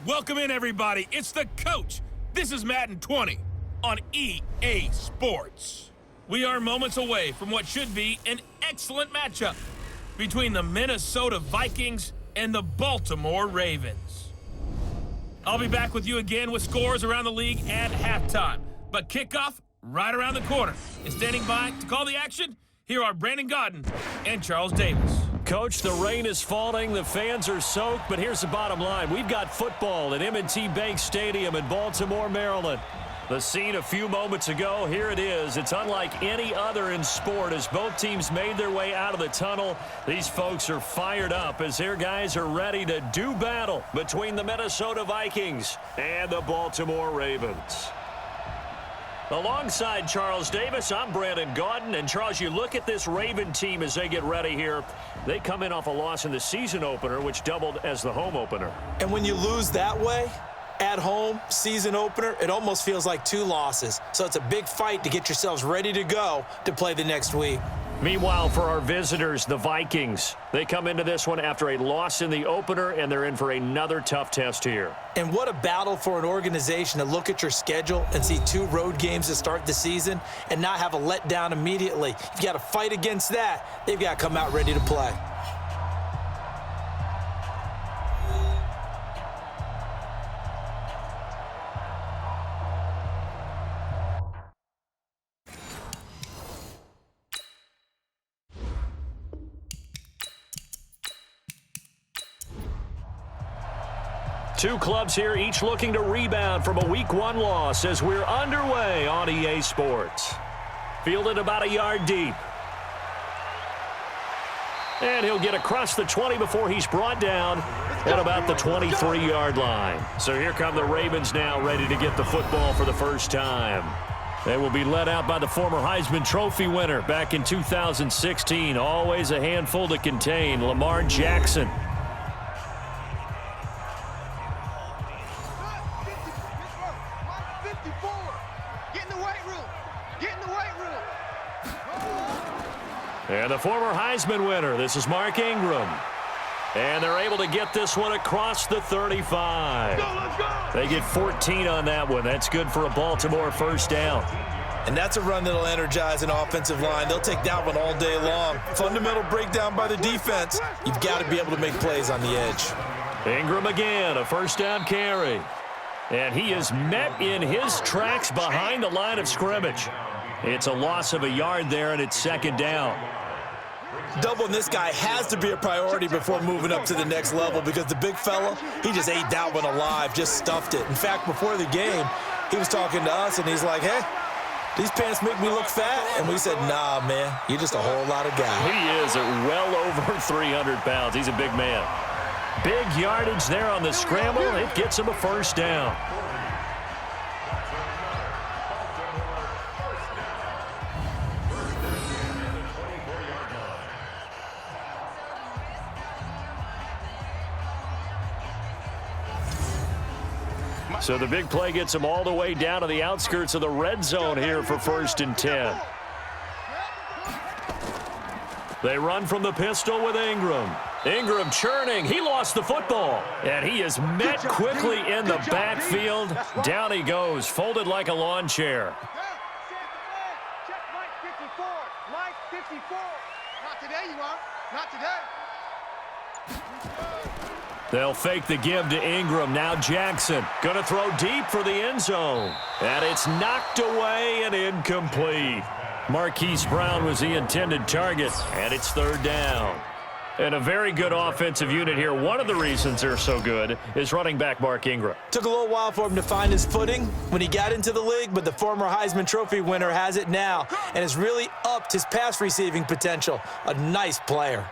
Welcome in, everybody. It's the coach. This is Madden 20 on EA Sports. We are moments away from what should be an excellent matchup between the Minnesota Vikings and the Baltimore Ravens. I'll be back with you again with scores around the league at halftime. But kickoff right around the corner. And standing by to call the action, here are Brandon Godden and Charles Davis. Coach, the rain is falling, the fans are soaked, but here's the bottom line. We've got football at M&T Bank Stadium in Baltimore, Maryland. The scene a few moments ago, here it is. It's unlike any other in sport as both teams made their way out of the tunnel. These folks are fired up as their guys are ready to do battle between the Minnesota Vikings and the Baltimore Ravens. Alongside Charles Davis, I'm Brandon Godden. And Charles, you look at this Raven team as they get ready here. They come in off a loss in the season opener, which doubled as the home opener. And when you lose that way, at home, season opener, it almost feels like two losses. So it's a big fight to get yourselves ready to go to play the next week. Meanwhile, for our visitors, the Vikings, they come into this one after a loss in the opener, and they're in for another tough test here. And what a battle for an organization to look at your schedule and see two road games to start the season and not have a letdown immediately. You've got to fight against that. They've got to come out ready to play. Two clubs here, each looking to rebound from a Week 1 loss as we're underway on EA Sports. Fielded about a yard deep. And he'll get across the 20 before he's brought down at about the 23-yard line. So here come the Ravens now, ready to get the football for the first time. They will be led out by the former Heisman Trophy winner back in 2016. Always a handful to contain, Lamar Jackson. And the former Heisman winner, this is Mark Ingram. And they're able to get this one across the 35. Let's go. They get 14 on that one. That's good for a Baltimore first down. And that's a run that'll energize an offensive line. They'll take that one all day long. Fundamental breakdown by the defense. You've got to be able to make plays on the edge. Ingram again, a first down carry. And he is met in his tracks behind the line of scrimmage. It's a loss of a yard there, and it's second down. Doubling this guy has to be a priority before moving up to the next level because the big fella, he just ate that one alive, just stuffed it. In fact, before the game, he was talking to us, and he's like, hey, these pants make me look fat. And we said, nah, man, you're just a whole lot of guy. He is at well over 300 pounds. He's a big man. Big yardage there on the scramble. It gets him a first down. So the big play gets him all the way down to the outskirts of the red zone here for 1st and 10. They run from the pistol with Ingram. Ingram churning. He lost the football. And he is met quickly in the backfield. Down he goes, folded like a lawn chair. Check Mike 54. Mike 54. Not today, you won't. Not today. They'll fake the give to Ingram. Now Jackson going to throw deep for the end zone. And it's knocked away and incomplete. Marquise Brown was the intended target, and it's third down. And a very good offensive unit here. One of the reasons they're so good is running back Mark Ingram. Took a little while for him to find his footing when he got into the league, but the former Heisman Trophy winner has it now and has really upped his pass receiving potential. A nice player.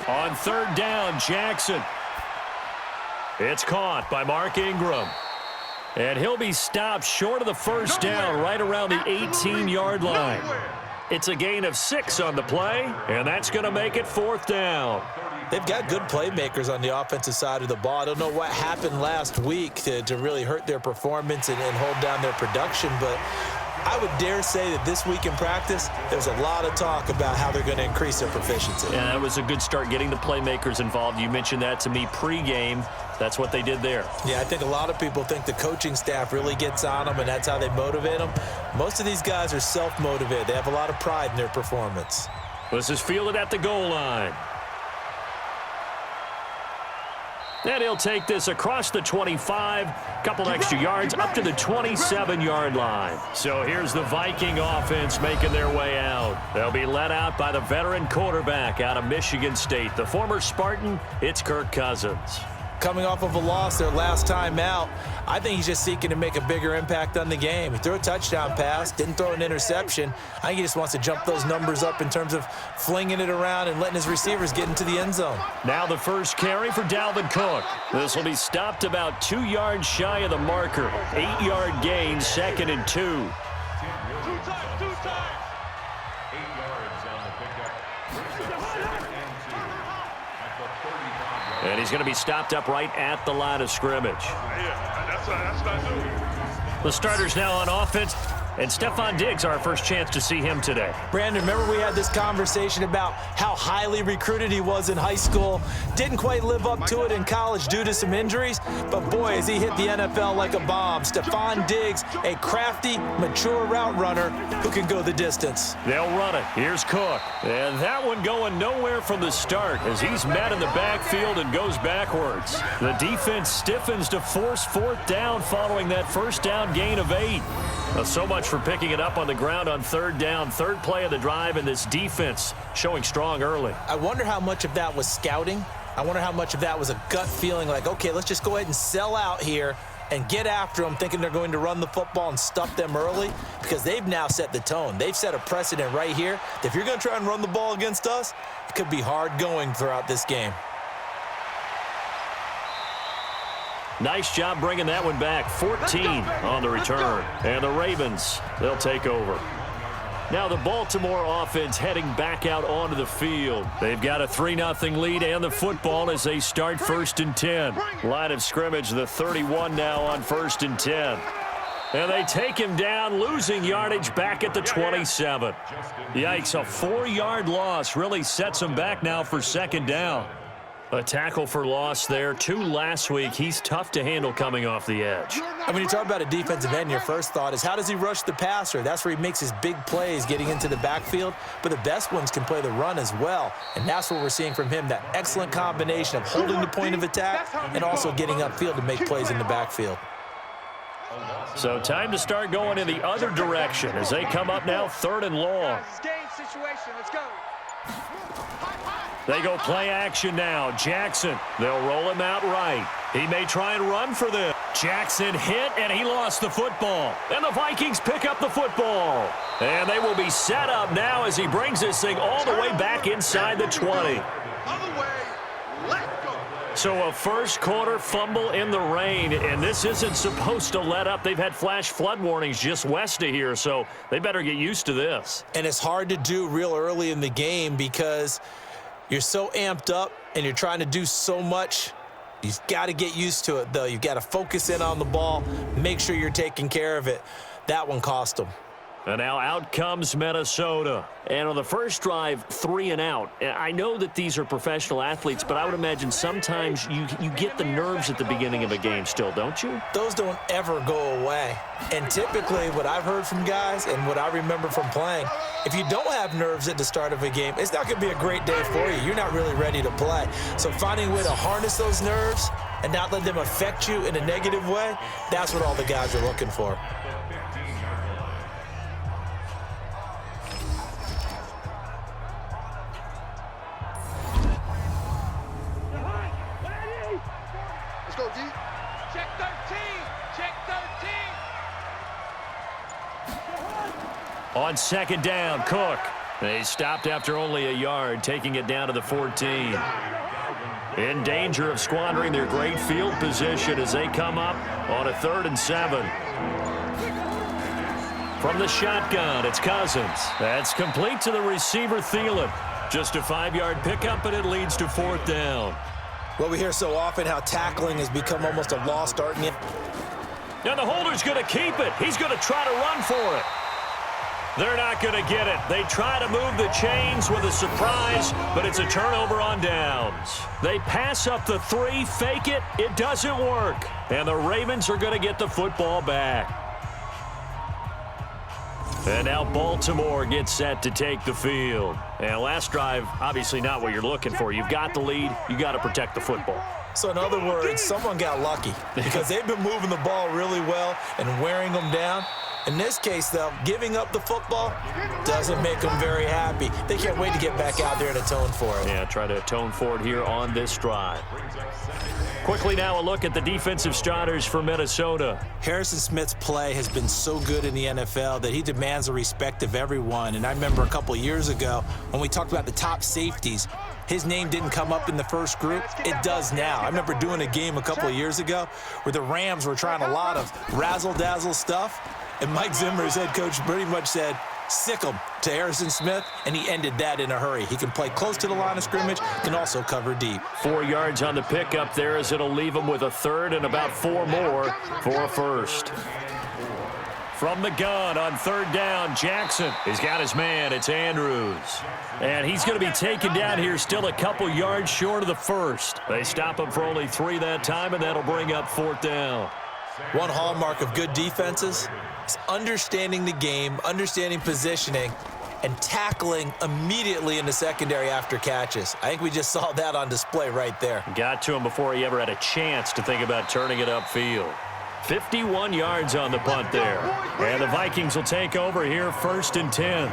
On third down, Jackson. It's caught by Mark Ingram. And he'll be stopped short of the first down right around the 18-yard line. It's a gain of 6 on the play, and that's going to make it 4th down. They've got good playmakers on the offensive side of the ball. I don't know what happened last week to really hurt their performance and hold down their production, but I would dare say that this week in practice, there's a lot of talk about how they're going to increase their proficiency. Yeah, that was a good start getting the playmakers involved. You mentioned that to me pregame. That's what they did there. Yeah, I think a lot of people think the coaching staff really gets on them, and that's how they motivate them. Most of these guys are self-motivated. They have a lot of pride in their performance. This is fielded at the goal line. And he'll take this across the 25, couple extra yards, up to the 27-yard line. So here's the Viking offense making their way out. They'll be led out by the veteran quarterback out of Michigan State. The former Spartan, it's Kirk Cousins. Coming off of a loss their last time out, I think he's just seeking to make a bigger impact on the game. He threw a touchdown pass, didn't throw an interception. I think he just wants to jump those numbers up in terms of flinging it around and letting his receivers get into the end zone. Now the first carry for Dalvin Cook. This will be stopped about 2 yards shy of the marker. 8-yard gain, 2nd and 2. 2 times, 2 times. 8 yards on the pickup. And he's going to be stopped up right at the line of scrimmage. Yeah, that's not new. The starters now on offense, and Stephon Diggs, our first chance to see him today. Brandon, remember we had this conversation about how highly recruited he was in high school. Didn't quite live up to it in college due to some injuries, but boy, has he hit the NFL like a bomb. Stephon Diggs, a crafty, mature route runner who can go the distance. They'll run it. Here's Cook. And that one going nowhere from the start as he's met in the backfield and goes backwards. The defense stiffens to force 4th down following that first down gain of 8. So much for picking it up on the ground on 3rd down. 3rd play of the drive, and this defense showing strong early. I wonder how much of that was scouting. I wonder how much of that was a gut feeling like, okay, let's just go ahead and sell out here and get after them, thinking they're going to run the football and stuff them early, because they've now set the tone. They've set a precedent right here that if you're going to try and run the ball against us, it could be hard going throughout this game. Nice job bringing that one back. 14 on the return. And the Ravens, they'll take over. Now the Baltimore offense heading back out onto the field. They've got a 3-0 lead and the football as they start 1st and 10. Line of scrimmage, the 31 now on 1st and 10. And they take him down, losing yardage back at the 27. Yikes, a 4-yard loss really sets him back now for 2nd down. A tackle for loss there. 2 last week. He's tough to handle coming off the edge. And when you talk about a defensive end, your first thought is how does he rush the passer? That's where he makes his big plays getting into the backfield. But the best ones can play the run as well. And that's what we're seeing from him, that excellent combination of holding the point of attack and also getting upfield to make plays in the backfield. So time to start going in the other direction as they come up now 3rd and long. Game situation. Let's go. They go play action now. Jackson, they'll roll him out right. He may try and run for this. Jackson hit, and he lost the football. And the Vikings pick up the football. And they will be set up now as he brings this thing all the way back inside the 20. Other way. Let go. So a first quarter fumble in the rain, and this isn't supposed to let up. They've had flash flood warnings just west of here, so they better get used to this. And it's hard to do real early in the game because you're so amped up and you're trying to do so much. You've got to get used to it, though. You've got to focus in on the ball, make sure you're taking care of it. That one cost them. And now out comes Minnesota. And on the first drive, 3 and out. I know that these are professional athletes, but I would imagine sometimes you get the nerves at the beginning of a game still, don't you? Those don't ever go away. And typically what I've heard from guys and what I remember from playing, if you don't have nerves at the start of a game, it's not going to be a great day for you. You're not really ready to play. So finding a way to harness those nerves and not let them affect you in a negative way, that's what all the guys are looking for. Let's go, D. Check 13. Check 13. On 2nd down, Cook. They stopped after only a yard, taking it down to the 14. In danger of squandering their great field position as they come up on a 3rd and 7. From the shotgun, it's Cousins. That's complete to the receiver, Thielen. Just a 5-yard pickup, and it leads to 4th down. Well, we hear so often how tackling has become almost a lost art. And the holder's going to keep it. He's going to try to run for it. They're not going to get it. They try to move the chains with a surprise, but it's a turnover on downs. They pass up the 3, fake it. It doesn't work. And the Ravens are going to get the football back. And now Baltimore gets set to take the field. And last drive, obviously not what you're looking for. You've got the lead. You got to protect the football. So in other words, someone got lucky because they've been moving the ball really well and wearing them down. In this case, though, giving up the football doesn't make them very happy. They can't wait to get back out there and atone for it. Yeah, try to atone for it here on this drive. Quickly now a look at the defensive starters for Minnesota. Harrison Smith's play has been so good in the NFL that he demands the respect of everyone. And I remember a couple years ago when we talked about the top safeties, his name didn't come up in the first group. It does now. I remember doing a game a couple of years ago where the Rams were trying a lot of razzle-dazzle stuff. And Mike Zimmer, his head coach, pretty much said, sick him to Harrison Smith, and he ended that in a hurry. He can play close to the line of scrimmage, can also cover deep. 4 yards on the pickup there as it'll leave him with a third and about 4 more for a first. From the gun on third down, Jackson. He's got his man. It's Andrews. And he's going to be taken down here still a couple yards short of the first. They stop him for only 3 that time, and that'll bring up 4th down. One hallmark of good defenses is understanding the game, understanding positioning, and tackling immediately in the secondary after catches. I think we just saw that on display right there. Got to him before he ever had a chance to think about turning it upfield. 51 yards on the punt there. And the Vikings will take over here 1st and 10.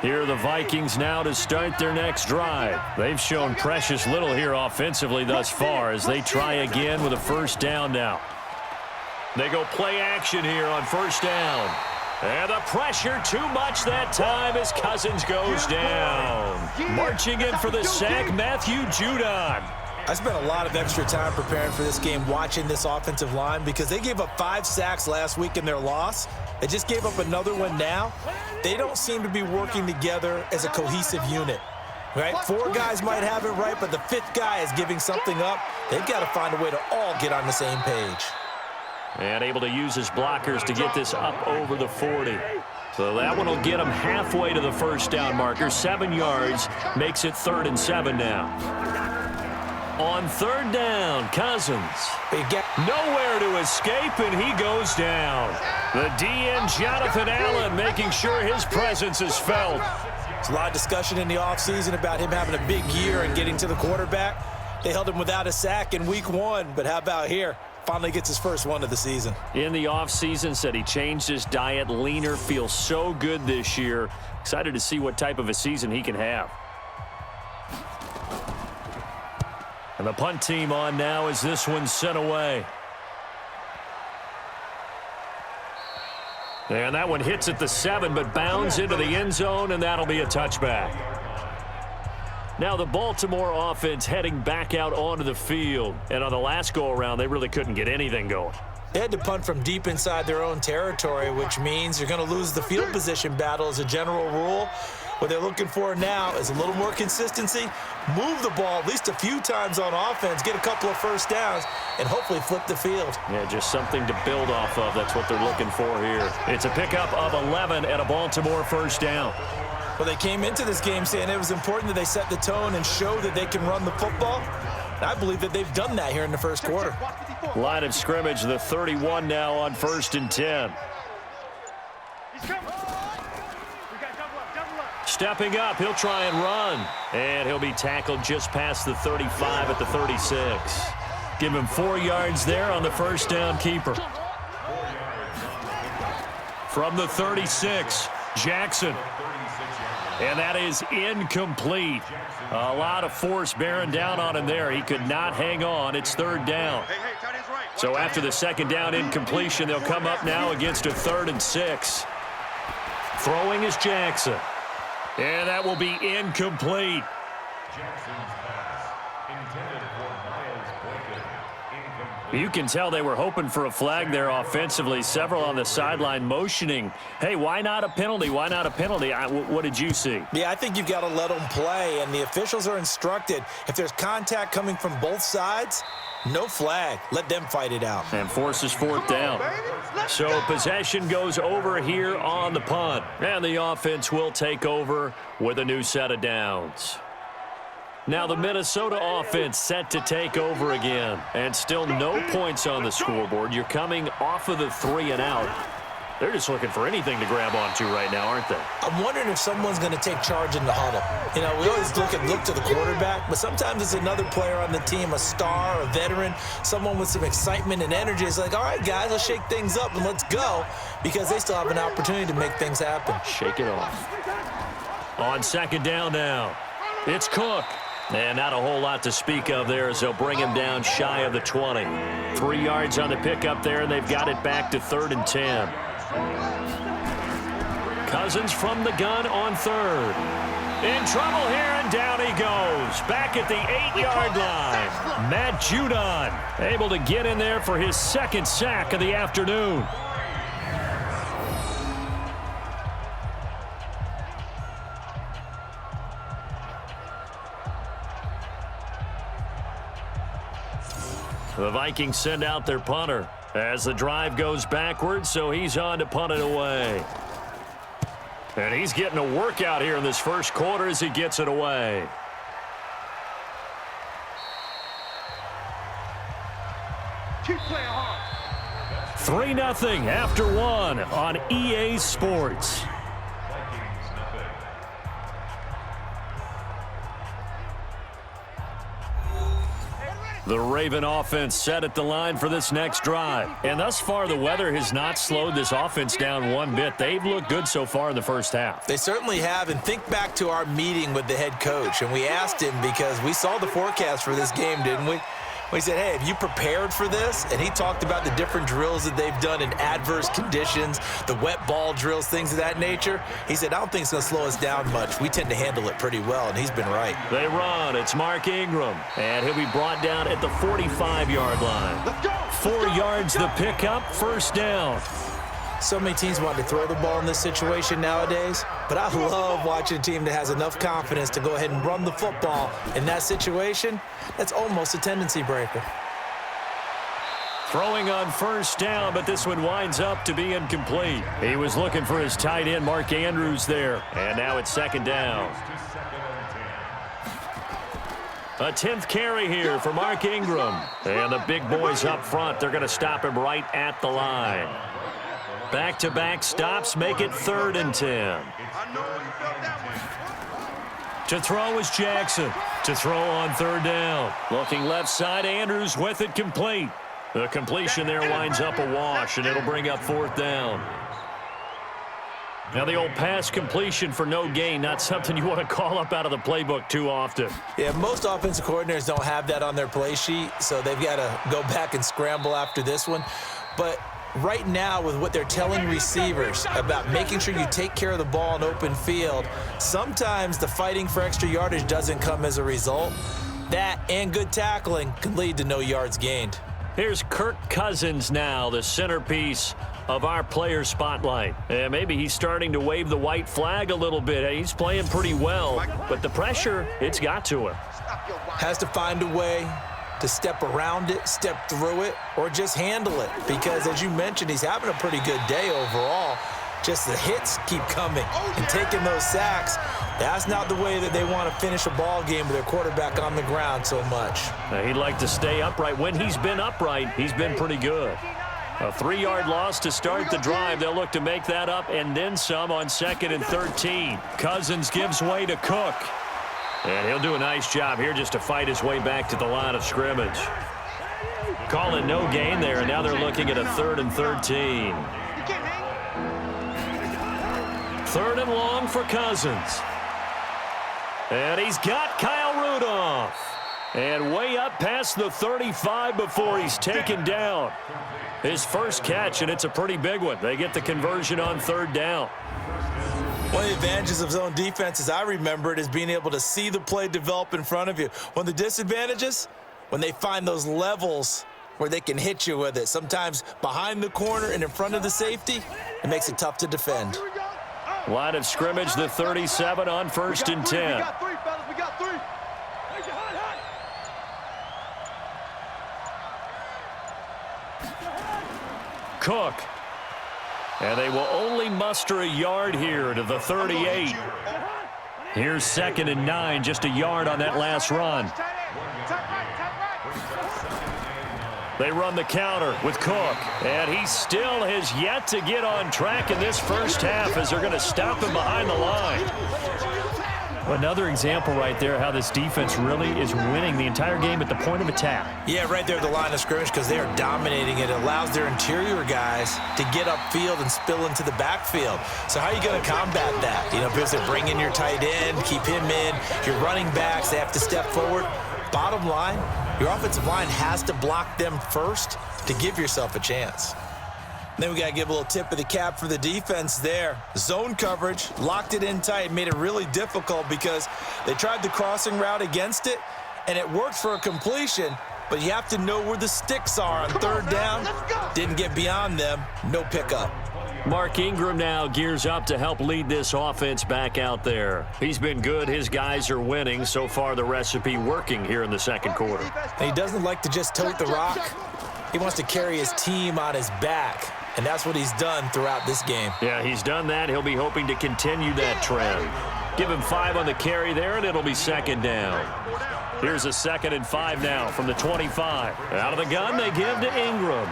Here are the Vikings now to start their next drive. They've shown precious little here offensively thus far as they try again with a 1st down now. They go play action here on 1st down. And the pressure too much that time as Cousins goes down. Marching in for the sack, Matthew Judon. I spent a lot of extra time preparing for this game watching this offensive line because they gave up 5 sacks last week in their loss. They just gave up another one now. They don't seem to be working together as a cohesive unit. Right? 4 guys might have it right, but the 5th guy is giving something up. They've got to find a way to all get on the same page. And able to use his blockers to get this up over the 40. So that one will get him halfway to the 1st down marker. 7 yards makes it 3rd and 7 now. On 3rd down, Cousins. Nowhere to escape, and he goes down. The DN, Jonathan Allen, making sure his presence is felt. There's a lot of discussion in the offseason about him having a big year and getting to the quarterback. They held him without a sack in week 1, but how about here? Finally gets his first one of the season. In the offseason, said he changed his diet, leaner, feels so good this year. Excited to see what type of a season he can have. And the punt team on now as this one's sent away. And that one hits at the 7, but bounds into the end zone, and that'll be a touchback. Now the Baltimore offense heading back out onto the field. And on the last go-around, they really couldn't get anything going. They had to punt from deep inside their own territory, which means you're going to lose the field position battle as a general rule. What they're looking for now is a little more consistency, move the ball at least a few times on offense, get a couple of 1st downs, and hopefully flip the field. Yeah, just something to build off of. That's what they're looking for here. It's a pickup of 11 at a Baltimore 1st down. Well, they came into this game saying it was important that they set the tone and show that they can run the football. And I believe that they've done that here in the 1st quarter. Line of scrimmage, the 31 now on 1st and 10. Stepping up, he'll try and run. And he'll be tackled just past the 35 at the 36. Give him 4 yards there on the 1st down keeper. From the 36, Jackson. And that is incomplete. A lot of force bearing down on him there. He could not hang on. It's 3rd down. So after the 2nd down incompletion, they'll come up now against a 3rd and 6. Throwing is Jackson. And that will be incomplete. Jackson's pass intended for Miles Boykin. You can tell they were hoping for a flag there offensively. Several on the sideline motioning, hey, why not a penalty? Why not a penalty? What did you see? Yeah, I think you've got to let them play, and the officials are instructed. If there's contact coming from both sides, no flag. Let them fight it out. And forces fourth down. So possession goes over here on the punt. And the offense will take over with a new set of downs. Now the Minnesota offense set to take over again. And still no points on the scoreboard. You're coming off of the 3 and out. They're just looking for anything to grab onto right now, aren't they? I'm wondering if someone's going to take charge in the huddle. You know, we always look to the quarterback, but sometimes it's another player on the team, a star, a veteran, someone with some excitement and energy. It's like, all right, guys, let's shake things up and let's go, because they still have an opportunity to make things happen. Shake it off. On second down now, it's Cook. And not a whole lot to speak of there as they'll bring him down shy of the 20. 3 yards on the pickup there, and they've got it back to 3rd and 10. Cousins from the gun on 3rd. In trouble here, and down he goes. Back at the 8-yard line. Matt Judon able to get in there for his 2nd sack of the afternoon. The Vikings send out their punter as the drive goes backwards, so he's on to punt it away. And he's getting a workout here in this first quarter as he gets it away. Keep playing hard. 3-0 after 1 on EA Sports. The Raven offense set at the line for this next drive. And thus far, the weather has not slowed this offense down one bit. They've looked good so far in the first half. They certainly have. And think back to our meeting with the head coach. And we asked him, because we saw the forecast for this game, didn't we? We said, hey, have you prepared for this? And he talked about the different drills that they've done in adverse conditions, the wet ball drills, things of that nature. He said, I don't think it's going to slow us down much. We tend to handle it pretty well, and he's been right. They run. It's Mark Ingram, and he'll be brought down at the 45-yard line. Let's go. 4 yards the pickup, 1st down. So many teams want to throw the ball in this situation nowadays, but I love watching a team that has enough confidence to go ahead and run the football. In that situation, that's almost a tendency breaker. Throwing on 1st down, but this one winds up to be incomplete. He was looking for his tight end, Mark Andrews, there. And now it's 2nd down. A 10th carry here for Mark Ingram. And the big boys up front, they're going to stop him right at the line. Back-to-back stops make it 3rd and 10. To throw is Jackson. To throw on 3rd down. Looking left side, Andrews with it complete. The completion there winds up a wash, and it'll bring up 4th down. Now the old pass completion for no gain, not something you want to call up out of the playbook too often. Yeah, most offensive coordinators don't have that on their play sheet, so they've got to go back and scramble after this one. But right now, with what they're telling receivers about making sure you take care of the ball in open field, sometimes the fighting for extra yardage doesn't come as a result. That and good tackling can lead to no yards gained. Here's Kirk Cousins now, the centerpiece of our player spotlight. And maybe he's starting to wave the white flag a little bit. He's playing pretty well, but the pressure, it's got to him. Has to find a way to step around it, step through it, or just handle it. Because, as you mentioned, he's having a pretty good day overall. Just the hits keep coming and taking those sacks. That's not the way that they want to finish a ball game with their quarterback on the ground so much. Now, he'd like to stay upright. When he's been upright, he's been pretty good. A 3-yard loss to start the drive. They'll look to make that up and then some on 2nd and 13. Cousins gives way to Cook. And he'll do a nice job here just to fight his way back to the line of scrimmage. Calling no gain there, and now they're looking at a 3rd and 13. 3rd and long for Cousins. And he's got Kyle Rudolph. And way up past the 35 before he's taken down. His first catch, and it's a pretty big one. They get the conversion on 3rd down. One of the advantages of zone defense, as I remember it, is being able to see the play develop in front of you. One of the disadvantages, when they find those levels where they can hit you with it. Sometimes behind the corner and in front of the safety, it makes it tough to defend. Line of scrimmage, the 37 on 1st and 10. We got three, fellas. We got three. Cook. And they will only muster a yard here to the 38. Here's 2nd and 9, just a yard on that last run. They run the counter with Cook, and he still has yet to get on track in this first half as they're going to stop him behind the line. Another example right there how this defense really is winning the entire game at the point of attack. Yeah, right there at the line of scrimmage because they are dominating it. It allows their interior guys to get upfield and spill into the backfield. So how are you going to combat that? You know, because they bring in your tight end, keep him in. Your running backs, they have to step forward. Bottom line, your offensive line has to block them first to give yourself a chance. Then we got to give a little tip of the cap for the defense there. Zone coverage, locked it in tight, made it really difficult because they tried the crossing route against it, and it worked for a completion, but you have to know where the sticks are on 3rd down. Didn't get beyond them, no pickup. Mark Ingram now gears up to help lead this offense back out there. He's been good. His guys are winning. So far, the recipe working here in the second quarter. And he doesn't like to just tote the rock. He wants to carry his team on his back. And that's what he's done throughout this game. Yeah, he's done that. He'll be hoping to continue that trend. Give him 5 on the carry there, and it'll be 2nd down. Here's a 2nd and 5 now from the 25. Out of the gun, they give to Ingram.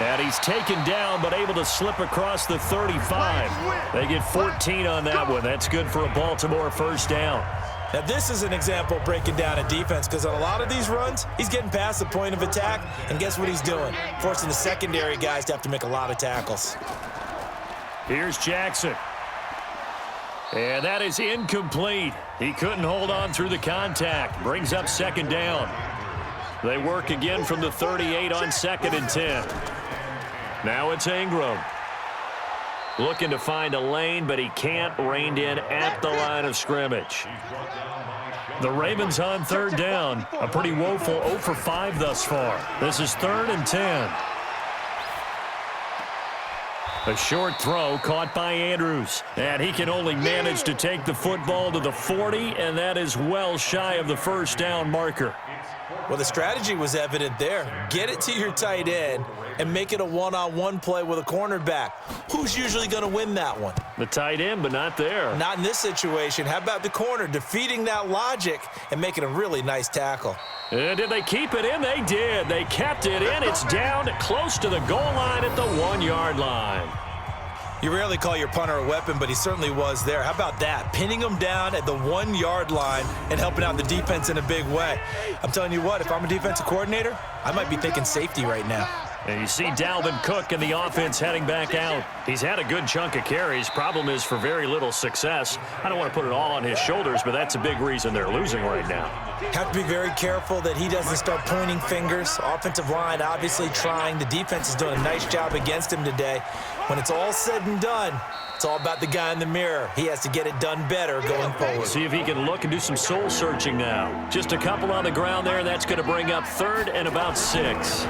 And he's taken down, but able to slip across the 35. They get 14 on that one. That's good for a Baltimore 1st down. Now, this is an example of breaking down a defense because on a lot of these runs, he's getting past the point of attack, and guess what he's doing? Forcing the secondary guys to have to make a lot of tackles. Here's Jackson. And that is incomplete. He couldn't hold on through the contact. Brings up 2nd down. They work again from the 38 on 2nd and 10. Now it's Ingram. Looking to find a lane, but he can't. Reined in at the line of scrimmage. The Ravens on 3rd down. A pretty woeful 0 for 5 thus far. This is 3rd and 10. A short throw caught by Andrews. And he can only manage to take the football to the 40, and that is well shy of the 1st down marker. Well, the strategy was evident there. Get it to your tight end and make it a one-on-one play with a cornerback. Who's usually going to win that one? The tight end, but not there. Not in this situation. How about the corner defeating that logic and making a really nice tackle? And did they keep it in? They did. They kept it in. It's down close to the goal line at the 1-yard line. You rarely call your punter a weapon, but he certainly was there. How about that? Pinning him down at the 1-yard line and helping out the defense in a big way. I'm telling you what, if I'm a defensive coordinator, I might be thinking safety right now. And you see Dalvin Cook and the offense heading back out. He's had a good chunk of carries. Problem is for very little success. I don't want to put it all on his shoulders, but that's a big reason they're losing right now. Have to be very careful that he doesn't start pointing fingers. Offensive line obviously trying. The defense is doing a nice job against him today. When it's all said and done, it's all about the guy in the mirror. He has to get it done better going forward. See if he can look and do some soul searching now. Just a couple on the ground there, and that's going to bring up 3rd and about 6.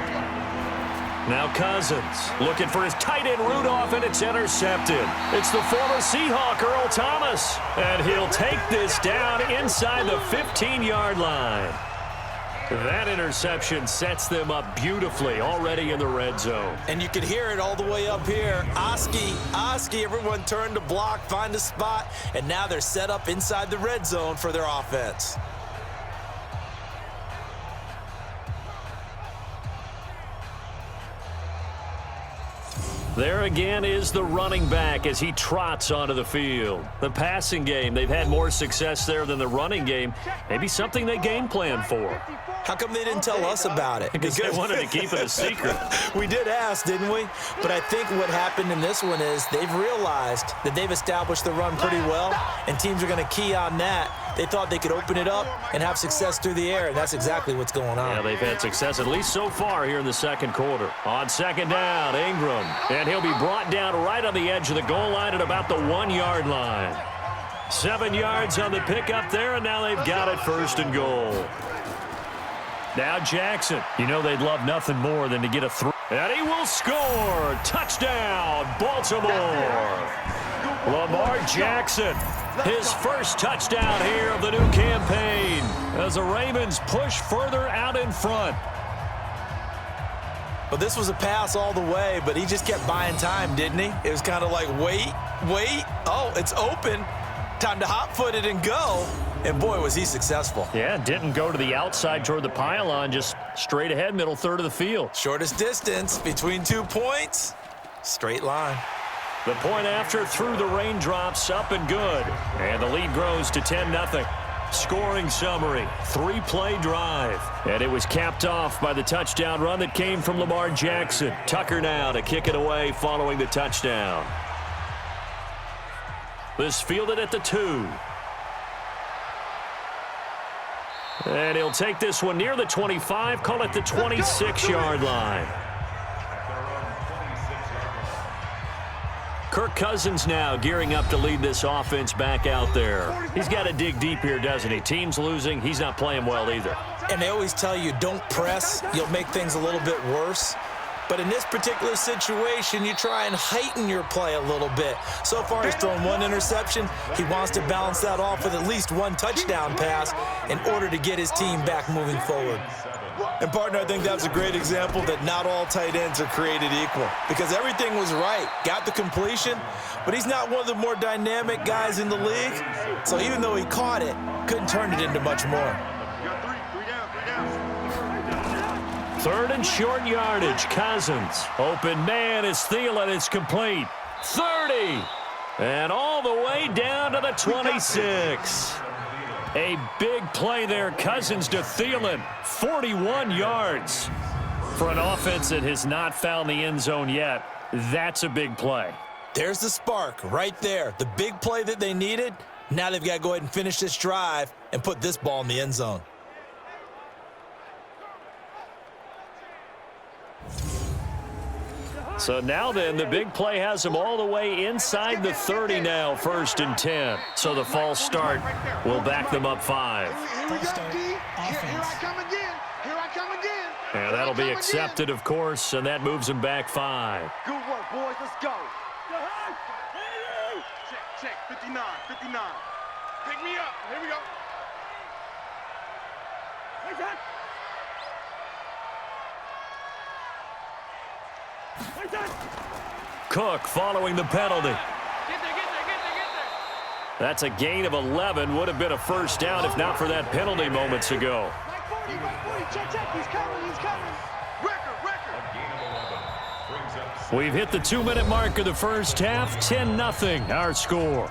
Now Cousins looking for his tight end Rudolph, and it's intercepted. It's the former Seahawk Earl Thomas, and he'll take this down inside the 15-yard line. That interception sets them up beautifully already in the red zone. And you can hear it all the way up here. Oski, everyone turned to block, find a spot, and now they're set up inside the red zone for their offense. There again is the running back as he trots onto the field. The passing game, they've had more success there than the running game. Maybe something they game plan for. How come they didn't tell us about it? Because they wanted to keep it a secret. We did ask, didn't we? But I think what happened in this one is they've realized that they've established the run pretty well, and teams are going to key on that. They thought they could open it up and have success through the air, and that's exactly what's going on. Yeah, they've had success at least so far here in the second quarter. On 2nd down, Ingram. And he'll be brought down right on the edge of the goal line at about the 1-yard line. 7 yards on the pickup there, and now they've got it 1st and goal. Now Jackson. You know they'd love nothing more than to get a throw. And he will score. Touchdown, Baltimore. Lamar Jackson, his first touchdown here of the new campaign as the Ravens push further out in front. Well, this was a pass all the way, but he just kept buying time, didn't he? It was kind of like, wait. Oh, it's open. Time to hot-foot it and go. And, boy, was he successful. Yeah, didn't go to the outside toward the pylon, just straight ahead, middle third of the field. Shortest distance between 2 points. Straight line. The point after through the raindrops, up and good. And the lead grows to 10-0. Scoring summary, 3-play drive. And it was capped off by the touchdown run that came from Lamar Jackson. Tucker now to kick it away following the touchdown. This fielded at the 2. And he'll take this one near the 25, call it the 26-yard line. Kirk Cousins now gearing up to lead this offense back out there. He's got to dig deep here, doesn't he? Team's losing. He's not playing well either. And they always tell you, don't press. You'll make things a little bit worse. But in this particular situation, you try and heighten your play a little bit. So far, he's thrown 1 interception. He wants to balance that off with at least 1 touchdown pass in order to get his team back moving forward. And, partner, I think that's a great example that not all tight ends are created equal because everything was right. Got the completion, but he's not one of the more dynamic guys in the league. So even though he caught it, couldn't turn it into much more. Third and short yardage. Cousins. Open man is Thielen. It's complete. 30. And all the way down to the 26. A big play there. Cousins to Thielen. 41 yards. For an offense that has not found the end zone yet, that's a big play. There's the spark right there. The big play that they needed. Now they've got to go ahead and finish this drive and put this ball in the end zone. So now then, the big play has them all the way inside the 30 now, 1st and 10. So the false start will back them up 5. And that'll be accepted, of course, and that moves them back 5. Good work, boys. Let's go. Check. 59. Pick me up. Here we go. Cook following the penalty. Get there. That's a gain of 11. Would have been a first down if not for that penalty moments ago. Check. He's coming. Record. We've hit the 2-minute mark of the first half. 10-0 our score.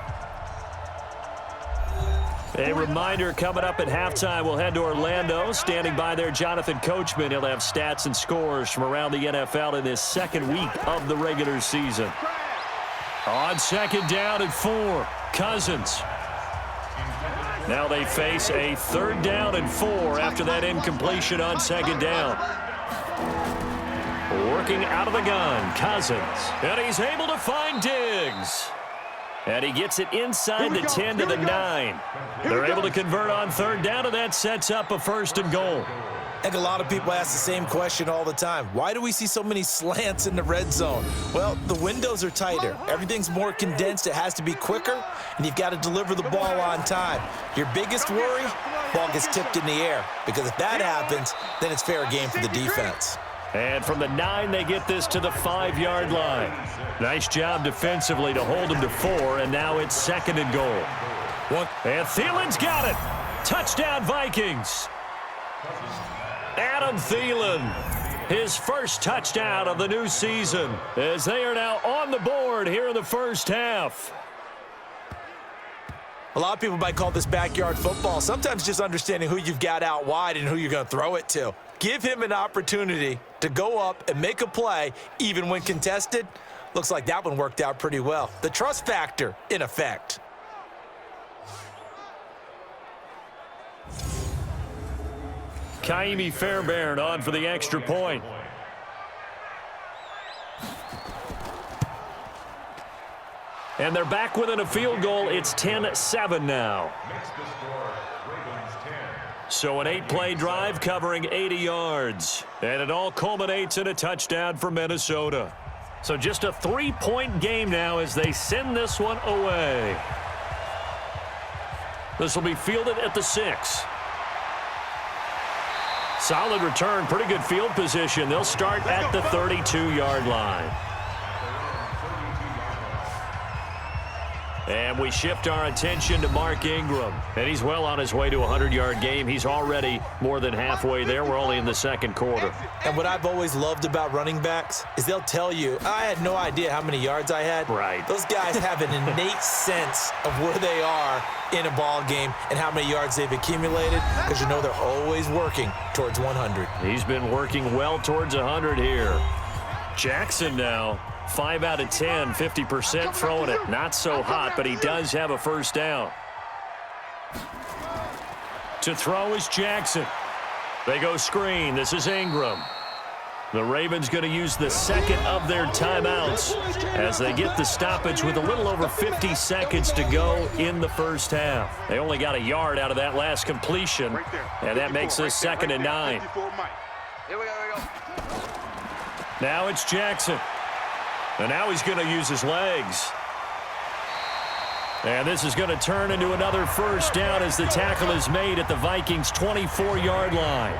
A reminder coming up at halftime, we'll head to Orlando. Standing by there, Jonathan Coachman. He'll have stats and scores from around the NFL in this second week of the regular season. On 2nd down and 4, Cousins. Now they face a 3rd down and 4 after that incompletion on 2nd down. Working out of the gun, Cousins. And he's able to find Diggs. And he gets it inside the 10 to the 9. They're able to convert on 3rd down, and that sets up a 1st and goal. I think a lot of people ask the same question all the time. Why do we see so many slants in the red zone? Well, the windows are tighter. Everything's more condensed. It has to be quicker, and you've got to deliver the ball on time. Your biggest worry, ball gets tipped in the air, because if that happens, then it's fair game for the defense. And from the 9, they get this to the 5-yard line. Nice job defensively to hold them to 4, and now it's 2nd and goal. And Thielen's got it. Touchdown, Vikings. Adam Thielen, his first touchdown of the new season, as they are now on the board here in the first half. A lot of people might call this backyard football. Sometimes just understanding who you've got out wide and who you're going to throw it to. Give him an opportunity to go up and make a play, even when contested. Looks like that one worked out pretty well. The trust factor in effect. Kaimi Fairbairn on for the extra point. And they're back within a field goal. It's 10-7 now. So an 8-play drive covering 80 yards. And it all culminates in a touchdown for Minnesota. So just a 3-point game now as they send this one away. This will be fielded at the 6. Solid return, pretty good field position. They'll start at the 32-yard line. And we shift our attention to Mark Ingram. And he's well on his way to a 100-yard game. He's already more than halfway there. We're only in the second quarter. And what I've always loved about running backs is they'll tell you, I had no idea how many yards I had. Right. Those guys have an innate sense of where they are in a ball game and how many yards they've accumulated, because you know they're always working towards 100. He's been working well towards 100 here. Jackson now. 5 out of 10, 50% throwing it. Not so hot, but he does have a first down. To throw is Jackson. They go screen. This is Ingram. The Ravens going to use the second of their timeouts as they get the stoppage with a little over 50 seconds to go in the first half. They only got a yard out of that last completion, and that makes this 2nd and 9. Now it's Jackson. And now he's going to use his legs. And this is going to turn into another first down as the tackle is made at the Vikings' 24-yard line.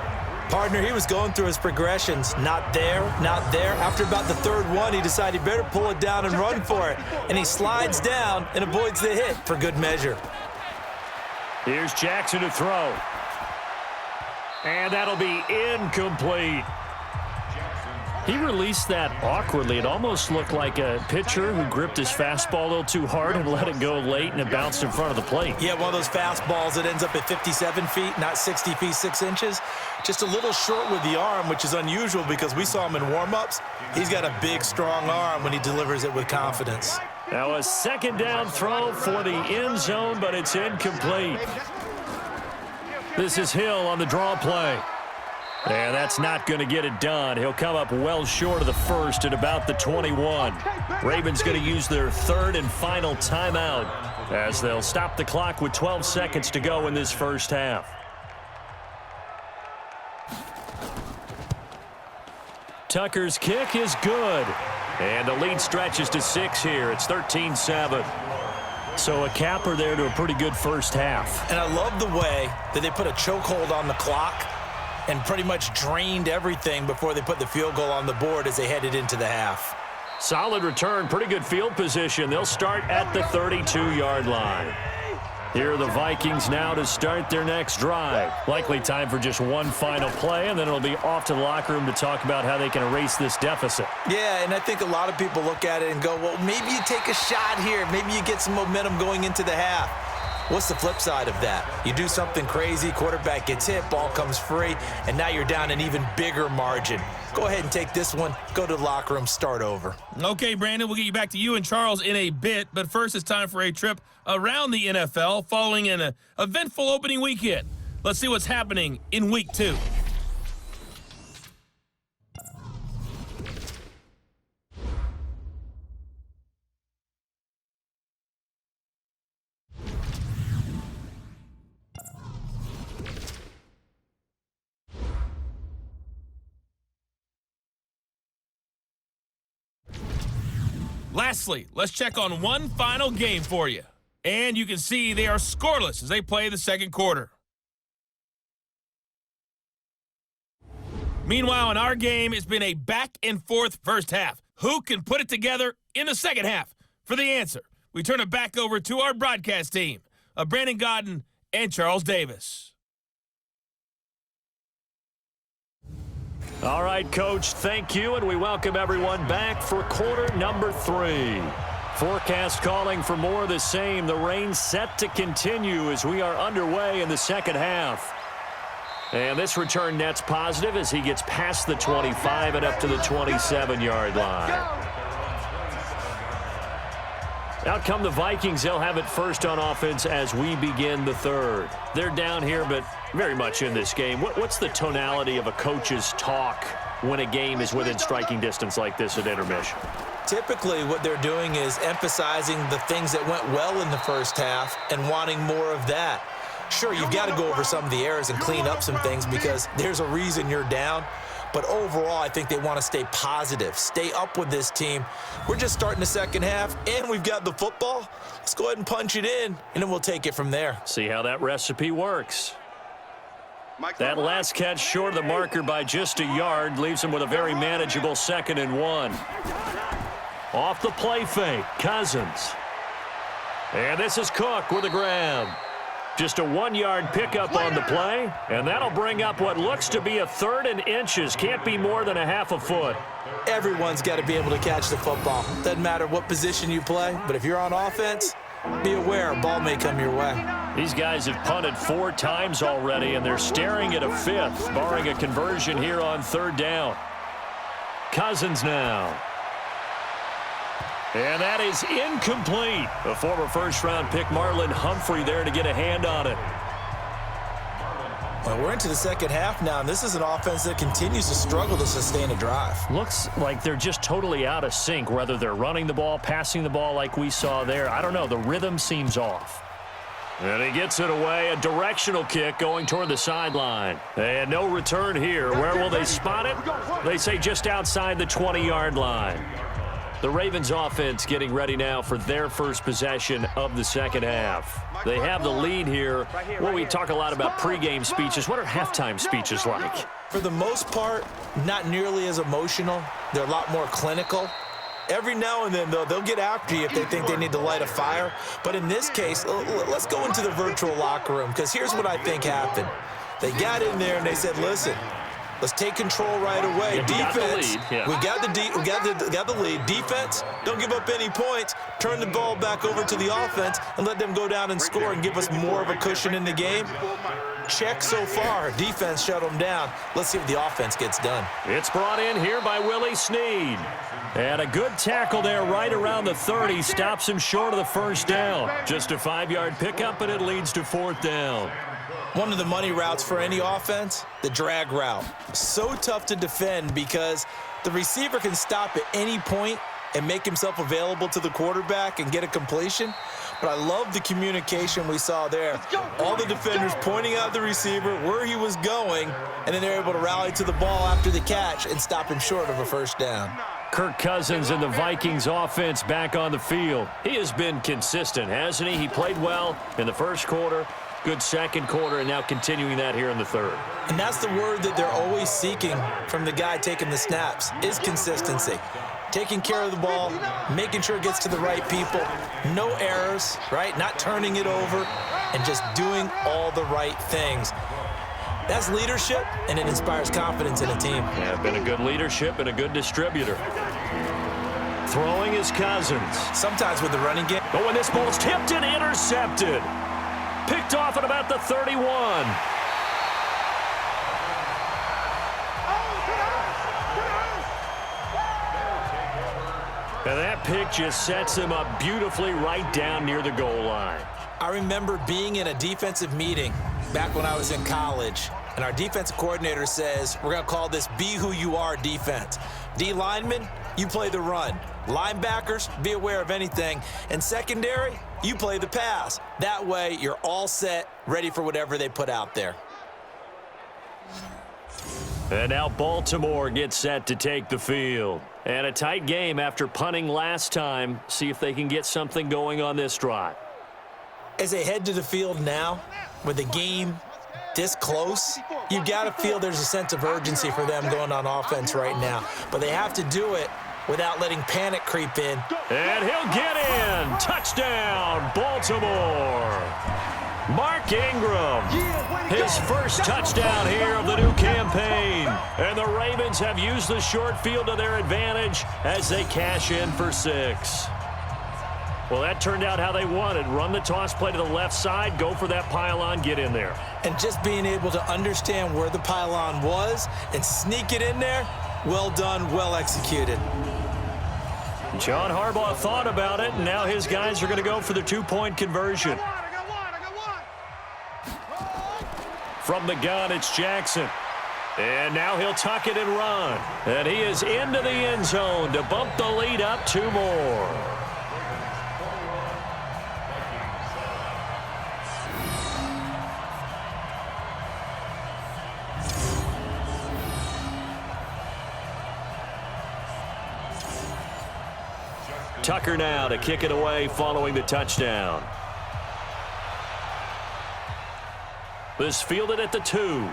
Partner, he was going through his progressions. Not there, not there. After about the 3rd one, he decided he better pull it down and run for it. And he slides down and avoids the hit for good measure. Here's Jackson to throw. And that'll be incomplete. He released that awkwardly. It almost looked like a pitcher who gripped his fastball a little too hard and let it go late, and it bounced in front of the plate. Yeah, one of those fastballs that ends up at 57 feet, not 60 feet, 6 inches. Just a little short with the arm, which is unusual because we saw him in warm-ups. He's got a big, strong arm when he delivers it with confidence. Now a 2nd down throw for the end zone, but it's incomplete. This is Hill on the draw play. And that's not going to get it done. He'll come up well short of the first at about the 21. Ravens going to use their 3rd and final timeout as they'll stop the clock with 12 seconds to go in this first half. Tucker's kick is good. And the lead stretches to 6 here. It's 13-7. So a capper there to a pretty good first half. And I love the way that they put a chokehold on the clock and pretty much drained everything before they put the field goal on the board as they headed into the half. Solid return, pretty good field position. They'll start at the 32-yard line. Here are the Vikings now to start their next drive. Likely time for just one final play, and then it'll be off to the locker room to talk about how they can erase this deficit. Yeah, and I think a lot of people look at it and go, well, maybe you take a shot here. Maybe you get some momentum going into the half. What's the flip side of that? You do something crazy, quarterback gets hit, ball comes free, and now you're down an even bigger margin. Go ahead and take this one, go to the locker room, start over. Okay, Brandon, we'll get you back to you and Charles in a bit, but first it's time for a trip around the NFL following an eventful opening weekend. Let's see what's happening in Week 2. Lastly, let's check on one final game for you. And you can see they are scoreless as they play the second quarter. Meanwhile, in our game, it's been a back-and-forth first half. Who can put it together in the second half? For the answer, we turn it back over to our broadcast team of Brandon Godden and Charles Davis. All right, Coach, thank you, and we welcome everyone back for quarter number 3. Forecast calling for more of the same. The rain set to continue as we are underway in the second half. And this return net's positive as he gets past the 25 and up to the 27-yard line. Out come the Vikings. They'll have it first on offense as we begin the third. They're down here, but very much in this game. What's the tonality of a coach's talk when a game is within striking distance like this at intermission? Typically, what they're doing is emphasizing the things that went well in the first half and wanting more of that. Sure, you've got to go over some of the errors and clean up some things because there's a reason you're down. But overall, I think they want to stay positive, stay up with this team. We're just starting the second half, and we've got the football. Let's go ahead and punch it in, and then we'll take it from there. See how that recipe works. That last catch short of the marker by just a yard leaves him with a very manageable 2nd and 1. Off the play fake, Cousins. And this is Cook with a grab. Just a 1-yard pickup on the play, and that'll bring up what looks to be a 3rd and inches. Can't be more than a half a foot. Everyone's got to be able to catch the football. Doesn't matter what position you play, but if you're on offense, be aware a ball may come your way. These guys have punted 4 times already, and they're staring at a 5th, barring a conversion here on 3rd down. Cousins now. And that is incomplete. A former first-round pick, Marlon Humphrey, there to get a hand on it. Well, we're into the second half now, and this is an offense that continues to struggle to sustain a drive. Looks like they're just totally out of sync, whether they're running the ball, passing the ball like we saw there. I don't know. The rhythm seems off. And he gets it away. A directional kick going toward the sideline. And no return here. Where will they spot it? They say just outside the 20-yard line. The Ravens offense getting ready now for their first possession of the second half. They have the lead here. Well, we talk a lot about pregame speeches. What are halftime speeches like? For the most part, not nearly as emotional. They're a lot more clinical. Every now and then, though, they'll get after you if they think they need to light a fire. But in this case, let's go into the virtual locker room, because here's what I think happened. They got in there and they said, listen, let's take control right away. Defense, we got the lead. Defense, don't give up any points. Turn the ball back over to the offense and let them go down and score and give us more of a cushion in the game. Check so far. Defense shut them down. Let's see if the offense gets done. It's brought in here by Willie Snead. And a good tackle there right around the 30. Stops him short of the first down. Just a 5-yard pickup, and it leads to 4th down. One of the money routes for any offense, the drag route. So tough to defend because the receiver can stop at any point and make himself available to the quarterback and get a completion. But I love the communication we saw there. All the defenders pointing out the receiver, where he was going, and then they're able to rally to the ball after the catch and stop him short of a first down. Kirk Cousins and the Vikings offense back on the field. He has been consistent, hasn't he? He played well in the first quarter. Good second quarter, and now continuing that here in the third. And that's the word that they're always seeking from the guy taking the snaps, is consistency. Taking care of the ball, making sure it gets to the right people, no errors, right? Not turning it over, and just doing all the right things. That's leadership, and it inspires confidence in a team. Yeah, been a good leadership and a good distributor. Throwing is Cousins. Sometimes with the running game. But when this ball's tipped and intercepted. Picked off at about the 31. And that pick just sets him up beautifully right down near the goal line. I remember being in a defensive meeting back when I was in college, and our defensive coordinator says, we're going to call this Be Who You Are defense. D linemen, you play the run. Linebackers, be aware of anything. And secondary, you play the pass. That way, you're all set, ready for whatever they put out there. And now Baltimore gets set to take the field. And a tight game after punting last time. See if they can get something going on this drive. As they head to the field now, with the game this close, you've got to feel there's a sense of urgency for them going on offense right now. But they have to do it without letting panic creep in. And he'll get in. Touchdown, Baltimore. Mark Ingram, his first touchdown here of the new campaign. And the Ravens have used the short field to their advantage as they cash in for 6. Well, that turned out how they wanted. Run the toss play to the left side, go for that pylon, get in there. And just being able to understand where the pylon was and sneak it in there, well done, well executed. John Harbaugh thought about it, and now his guys are going to go for the 2-point conversion. From the gun, it's Jackson. And now he'll tuck it and run. And he is into the end zone to bump the lead up 2 more. Tucker now to kick it away following the touchdown. This fielded at the 2.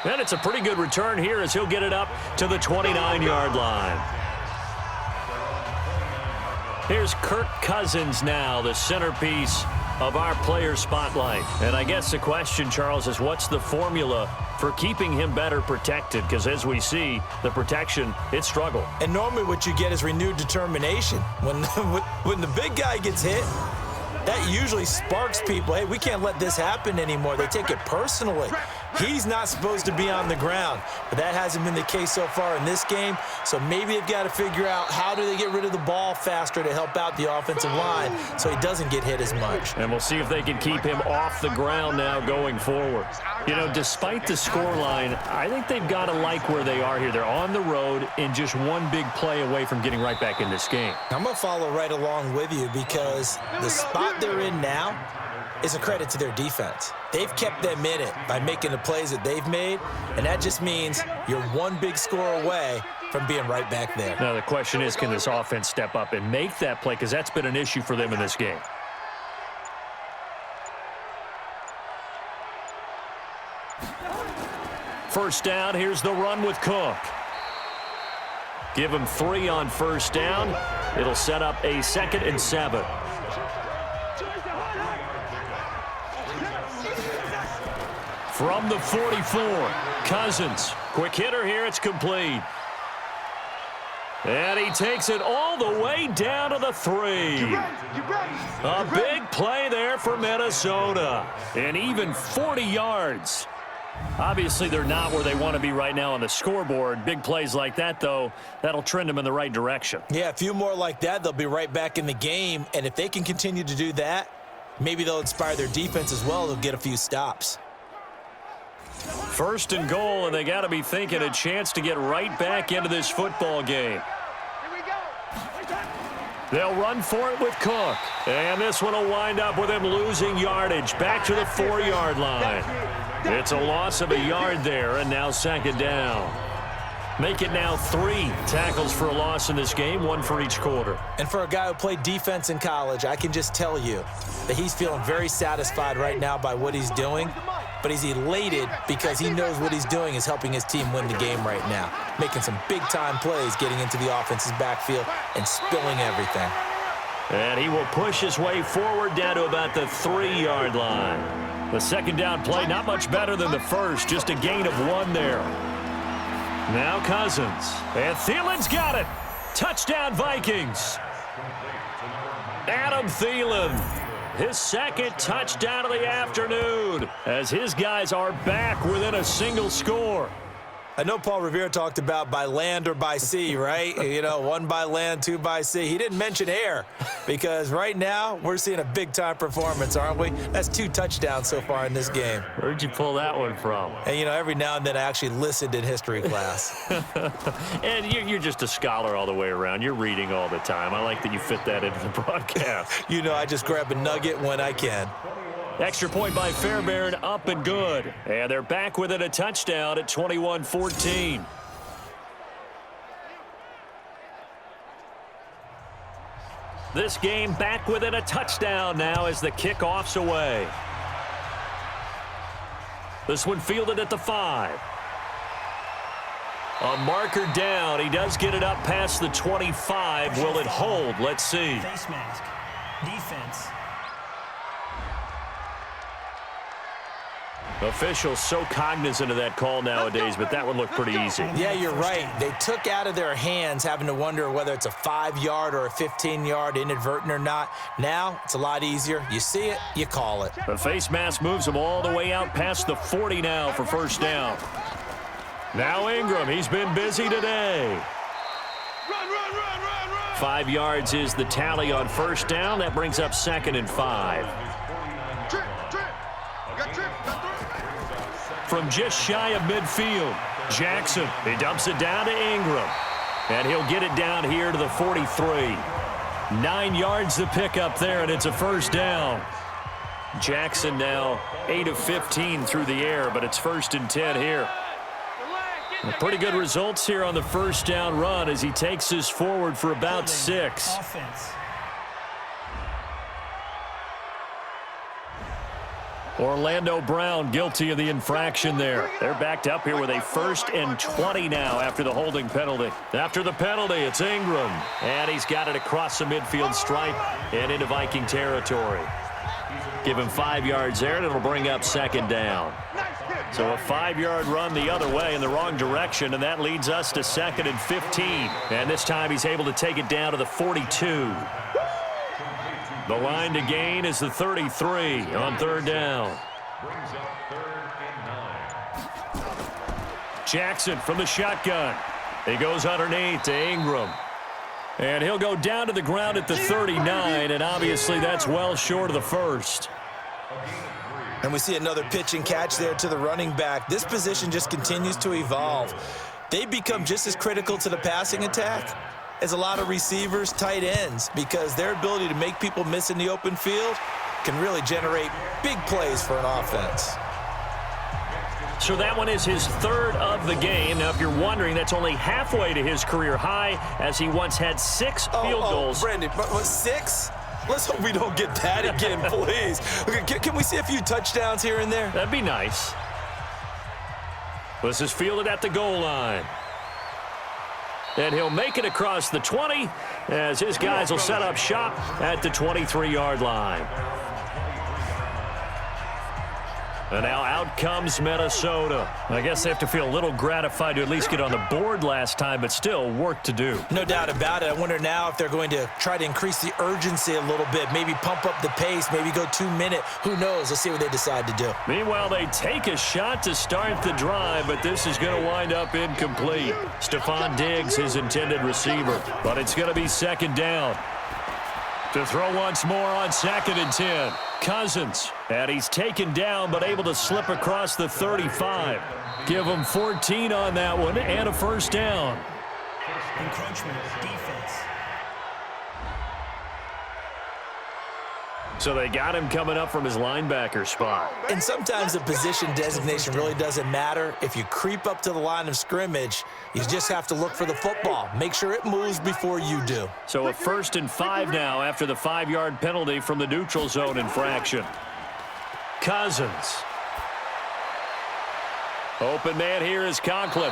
And it's a pretty good return here as he'll get it up to the 29-yard line. Here's Kirk Cousins now, the centerpiece of our player spotlight. And I guess the question, Charles, is what's the formula for keeping him better protected? Because as we see, the protection, it struggled. And normally what you get is renewed determination. When the big guy gets hit, that usually sparks people. Hey, we can't let this happen anymore. They take it personally. He's not supposed to be on the ground, but that hasn't been the case so far in this game. So maybe they've got to figure out how do they get rid of the ball faster to help out the offensive line so he doesn't get hit as much. And we'll see if they can keep him off the ground now going forward. You know, despite the scoreline, I think they've got to like where they are here. They're on the road and just one big play away from getting right back in this game. I'm going to follow right along with you because the spot they're in now is a credit to their defense. They've kept them in it by making the plays that they've made, and that just means you're one big score away from being right back there. Now the question is, can this offense step up and make that play? Because that's been an issue for them in this game. First down, here's the run with Cook. Give him 3 on first down. It'll set up a 2nd and 7. From the 44, Cousins. Quick hitter here, it's complete. And he takes it all the way down to the 3. A big play there for Minnesota. And even 40 yards. Obviously, they're not where they want to be right now on the scoreboard. Big plays like that, though, that'll trend them in the right direction. Yeah, a few more like that, they'll be right back in the game. And if they can continue to do that, maybe they'll inspire their defense as well. They'll get a few stops. First and goal, and they got to be thinking a chance to get right back into this football game. They'll run for it with Cook. And this one will wind up with him losing yardage back to the 4-yard line. It's a loss of a yard there, and now 2nd down. Make it now 3 tackles for a loss in this game, 1 for each quarter. And for a guy who played defense in college, I can just tell you that he's feeling very satisfied right now by what he's doing, but he's elated because he knows what he's doing is helping his team win the game right now, making some big-time plays, getting into the offense's backfield and spilling everything. And he will push his way forward down to about the 3-yard line. The 2nd down play, not much better than the first, just a gain of 1 there. Now Cousins, and Thielen's got it. Touchdown, Vikings. Adam Thielen, his 2nd touchdown of the afternoon, as his guys are back within a single score. I know Paul Revere talked about by land or by sea, right? You know, 1 by land, 2 by sea. He didn't mention air because right now we're seeing a big-time performance, aren't we? That's 2 touchdowns so far in this game. Where'd you pull that one from? And, you know, every now and then I actually listened in history class. And you're just a scholar all the way around. You're reading all the time. I like that you fit that into the broadcast. You know, I just grab a nugget when I can. Extra point by Fairbairn, up and good. And they're back within a touchdown at 21-14. This game back within a touchdown now as the kickoff's away. This one fielded at the 5. A marker down. He does get it up past the 25. Will it hold? Let's see. Face mask. Defense. Officials so cognizant of that call nowadays, but that one looked pretty easy. Yeah, you're right. They took out of their hands having to wonder whether it's a 5-yard or a 15-yard inadvertent or not. Now, it's a lot easier. You see it, you call it. The face mask moves him all the way out past the 40 now for first down. Now Ingram, he's been busy today. 5 yards is the tally on first down. That brings up 2nd and 5. From just shy of midfield, Jackson, he dumps it down to Ingram. And he'll get it down here to the 43. 9 yards to pick up there, and it's a first down. Jackson now 8 of 15 through the air, but it's 1st and 10 here. Pretty good results here on the first down run as he takes us forward for about 6. Offense. Orlando Brown guilty of the infraction there. They're backed up here with a 1st and 20 now after the holding penalty. After the penalty, it's Ingram. And he's got it across the midfield stripe and into Viking territory. Give him 5 yards there, and it'll bring up 2nd down. So a 5-yard run the other way in the wrong direction, and that leads us to 2nd and 15. And this time he's able to take it down to the 42. The line to gain is the 33 on 3rd down. Brings up 3rd and 9. Jackson from the shotgun. He goes underneath to Ingram. And he'll go down to the ground at the 39, and obviously that's well short of the 1st. And we see another pitch and catch there to the running back. This position just continues to evolve. They become just as critical to the passing attack as a lot of receivers, tight ends, because their ability to make people miss in the open field can really generate big plays for an offense. So that one is his 3rd of the game. Now, if you're wondering, that's only halfway to his career high, as he once had 6 field goals. Brandon, but 6? Let's hope we don't get that again, please. Okay, can we see a few touchdowns here and there? That'd be nice. This is fielded at the goal line. And he'll make it across the 20 as his guys will set up shop at the 23-yard line. And now out comes Minnesota. I guess they have to feel a little gratified to at least get on the board last time, but still work to do. No doubt about it. I wonder now if they're going to try to increase the urgency a little bit, maybe pump up the pace, maybe go 2-minute. Who knows? Let's see what they decide to do. Meanwhile, they take a shot to start the drive, but this is going to wind up incomplete. Stephon Diggs, his intended receiver, but it's going to be 2nd down. To throw once more on 2nd and 10. Cousins, and he's taken down but able to slip across the 35. Give him 14 on that one and a 1st down. Encroachment, defense. So they got him coming up from his linebacker spot. And sometimes the position designation really doesn't matter. If you creep up to the line of scrimmage, you just have to look for the football. Make sure it moves before you do. So a 1st and 5 now after the 5-yard penalty from the neutral zone infraction. Cousins. Open man here is Conklin.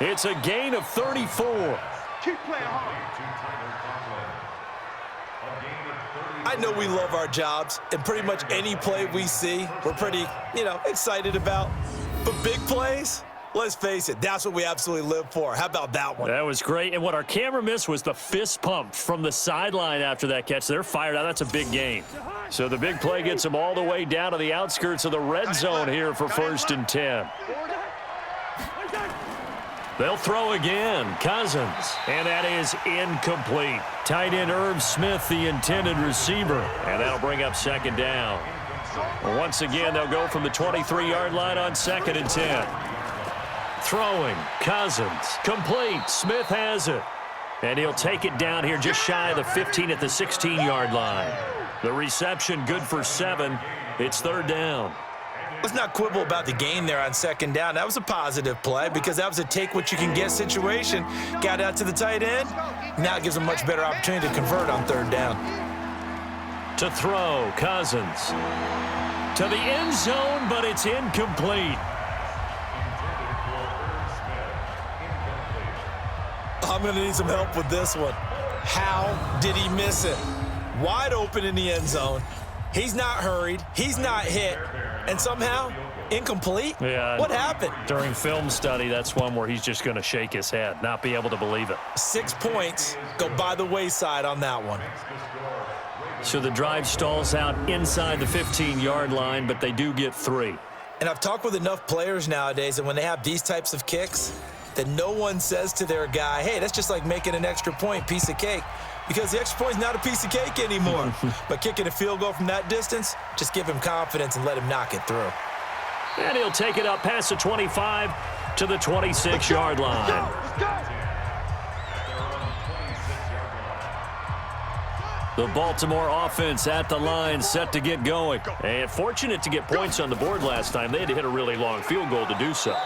It's a gain of 34. Keep playing hard. I know we love our jobs, and pretty much any play we see, we're pretty, excited about. But big plays, let's face it, that's what we absolutely live for. How about that one? That was great, and what our camera missed was the fist pump from the sideline after that catch. They're fired out. That's a big gain. So the big play gets them all the way down to the outskirts of the red zone here for 1st and 10. They'll throw again. Cousins. And that is incomplete. Tight end Irv Smith, the intended receiver. And that'll bring up 2nd down. Once again, they'll go from the 23-yard line on 2nd and 10. Throwing. Cousins. Complete. Smith has it. And he'll take it down here just shy of the 15 at the 16-yard line. The reception good for 7. It's 3rd down. Let's not quibble about the gain there on 2nd down. That was a positive play because that was a take-what-you-can-get situation. Got out to the tight end. Now it gives them a much better opportunity to convert on 3rd down. To throw, Cousins. To the end zone, but it's incomplete. I'm going to need some help with this one. How did he miss it? Wide open in the end zone. He's not hurried. He's not hit. And somehow, incomplete? Yeah. What happened? During film study, that's one where he's just going to shake his head, not be able to believe it. 6 points go by the wayside on that one. So the drive stalls out inside the 15-yard line, but they do get 3. And I've talked with enough players nowadays, and when they have these types of kicks, that no one says to their guy, hey, that's just like making an extra point, piece of cake. Because the extra point is not a piece of cake anymore. But kicking a field goal from that distance, just give him confidence and let him knock it through. And he'll take it up past the 25 to the 26-yard line. The Baltimore offense at the line, set to get going. And fortunate to get points on the board last time. They had to hit a really long field goal to do so.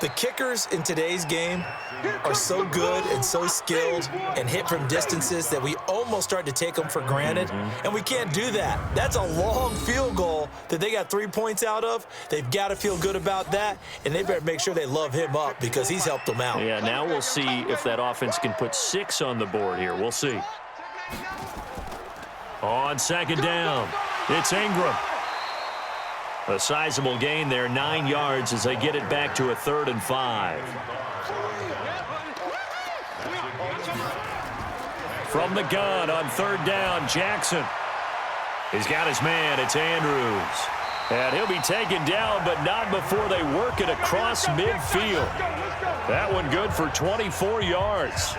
The kickers in today's game are so good and so skilled and hit from distances that we almost start to take them for granted, and we can't do that. That's a long field goal that they got 3 points out of. They've got to feel good about that, and they better make sure they love him up because he's helped them out. Yeah, now we'll see if that offense can put 6 on the board here. We'll see. On second down, it's Ingram. A sizable gain there, 9 yards as they get it back to a 3rd and 5. From the gun on 3rd down, Jackson. He's got his man, it's Andrews. And he'll be taken down, but not before they work it across midfield. That one good for 24 yards.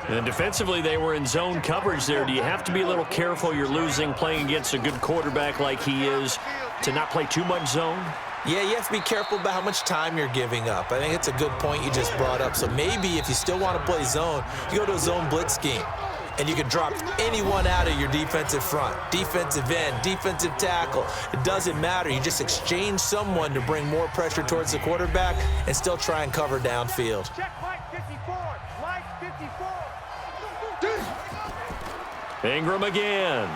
And defensively, they were in zone coverage there. Do you have to be a little careful? You're losing, playing against a good quarterback like he is, to not play too much zone? Yeah, you have to be careful about how much time you're giving up. I think it's a good point you just brought up. So maybe if you still want to play zone, you go to a zone blitz scheme. And you can drop anyone out of your defensive front, defensive end, defensive tackle. It doesn't matter. You just exchange someone to bring more pressure towards the quarterback and still try and cover downfield. Check Mike 54. Mike 54. Ingram again.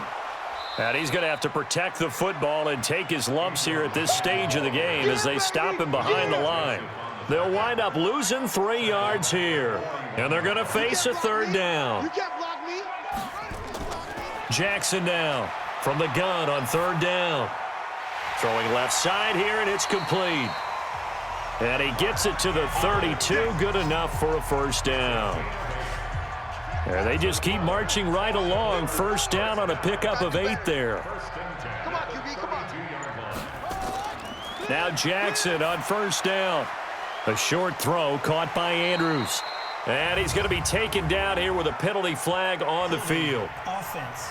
And he's going to have to protect the football and take his lumps here at this stage of the game as they stop him behind the line. They'll wind up losing 3 yards here. And they're going to face a 3rd down. You can't block me. Jackson now from the gun on 3rd down. Throwing left side here, and it's complete. And he gets it to the 32, good enough for a 1st down. And they just keep marching right along. 1st down on a pickup of 8 there. Come on, QB, come on. Now Jackson on 1st down. A short throw caught by Andrews. And he's going to be taken down here with a penalty flag on the field. Offense.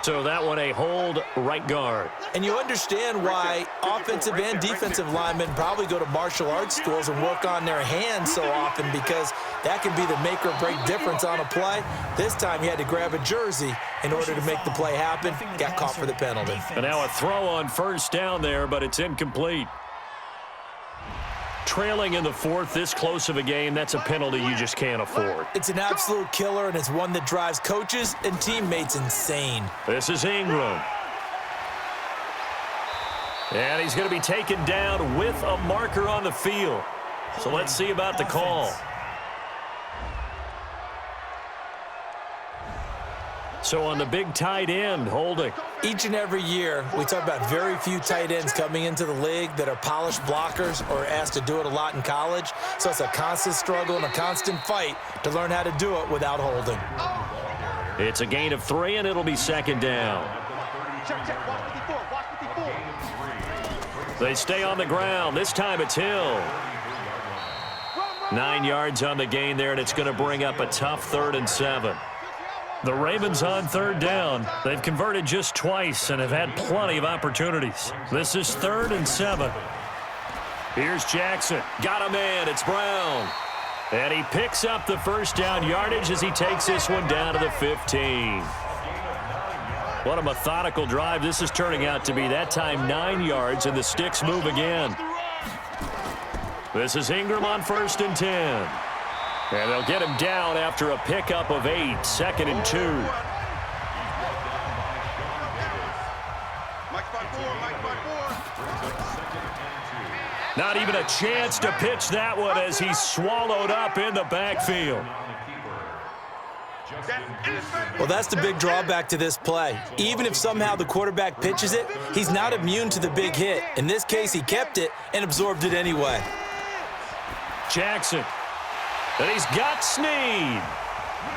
So that one a hold right guard. And you understand why offensive and defensive linemen probably go to martial arts schools and work on their hands so often, because that can be the make or break difference on a play. This time he had to grab a jersey in order to make the play happen. Got caught for the penalty. And now a throw on 1st down there, but it's incomplete. Trailing in the 4th, this close of a game, that's a penalty you just can't afford. It's an absolute killer, and it's one that drives coaches and teammates insane. This is Ingram. And he's going to be taken down with a marker on the field. So let's see about the call. So on the big tight end, holding. Each and every year, we talk about very few tight ends coming into the league that are polished blockers or asked to do it a lot in college. So it's a constant struggle and a constant fight to learn how to do it without holding. It's a gain of 3, and it'll be 2nd down. Check, watch 54, watch 54. They stay on the ground. This time it's Hill. 9 yards on the gain there, and it's going to bring up a tough 3rd and 7. The Ravens on 3rd down. They've converted just twice and have had plenty of opportunities. This is 3rd and 7. Here's Jackson. Got a man. It's Brown. And he picks up the 1st down yardage as he takes this one down to the 15. What a methodical drive this is turning out to be. That time 9 yards, and the sticks move again. This is Ingram on 1st and 10. And they'll get him down after a pickup of 8, 2nd and 2. Not even a chance to pitch that one as he's swallowed up in the backfield. Well, that's the big drawback to this play. Even if somehow the quarterback pitches it, he's not immune to the big hit. In this case, he kept it and absorbed it anyway. Jackson. And he's got Snead.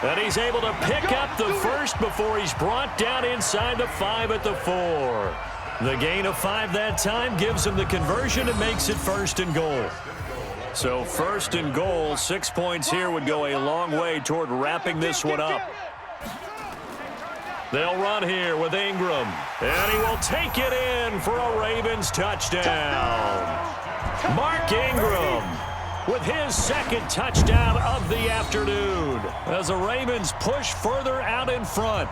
And he's able to pick up the 1st before he's brought down inside the 5 at the 4. The gain of 5 that time gives him the conversion and makes it 1st and goal. So 1st and goal, 6 points here would go a long way toward wrapping this one up. They'll run here with Ingram. And he will take it in for a Ravens touchdown. Mark Ingram with his 2nd touchdown of the afternoon as the Ravens push further out in front.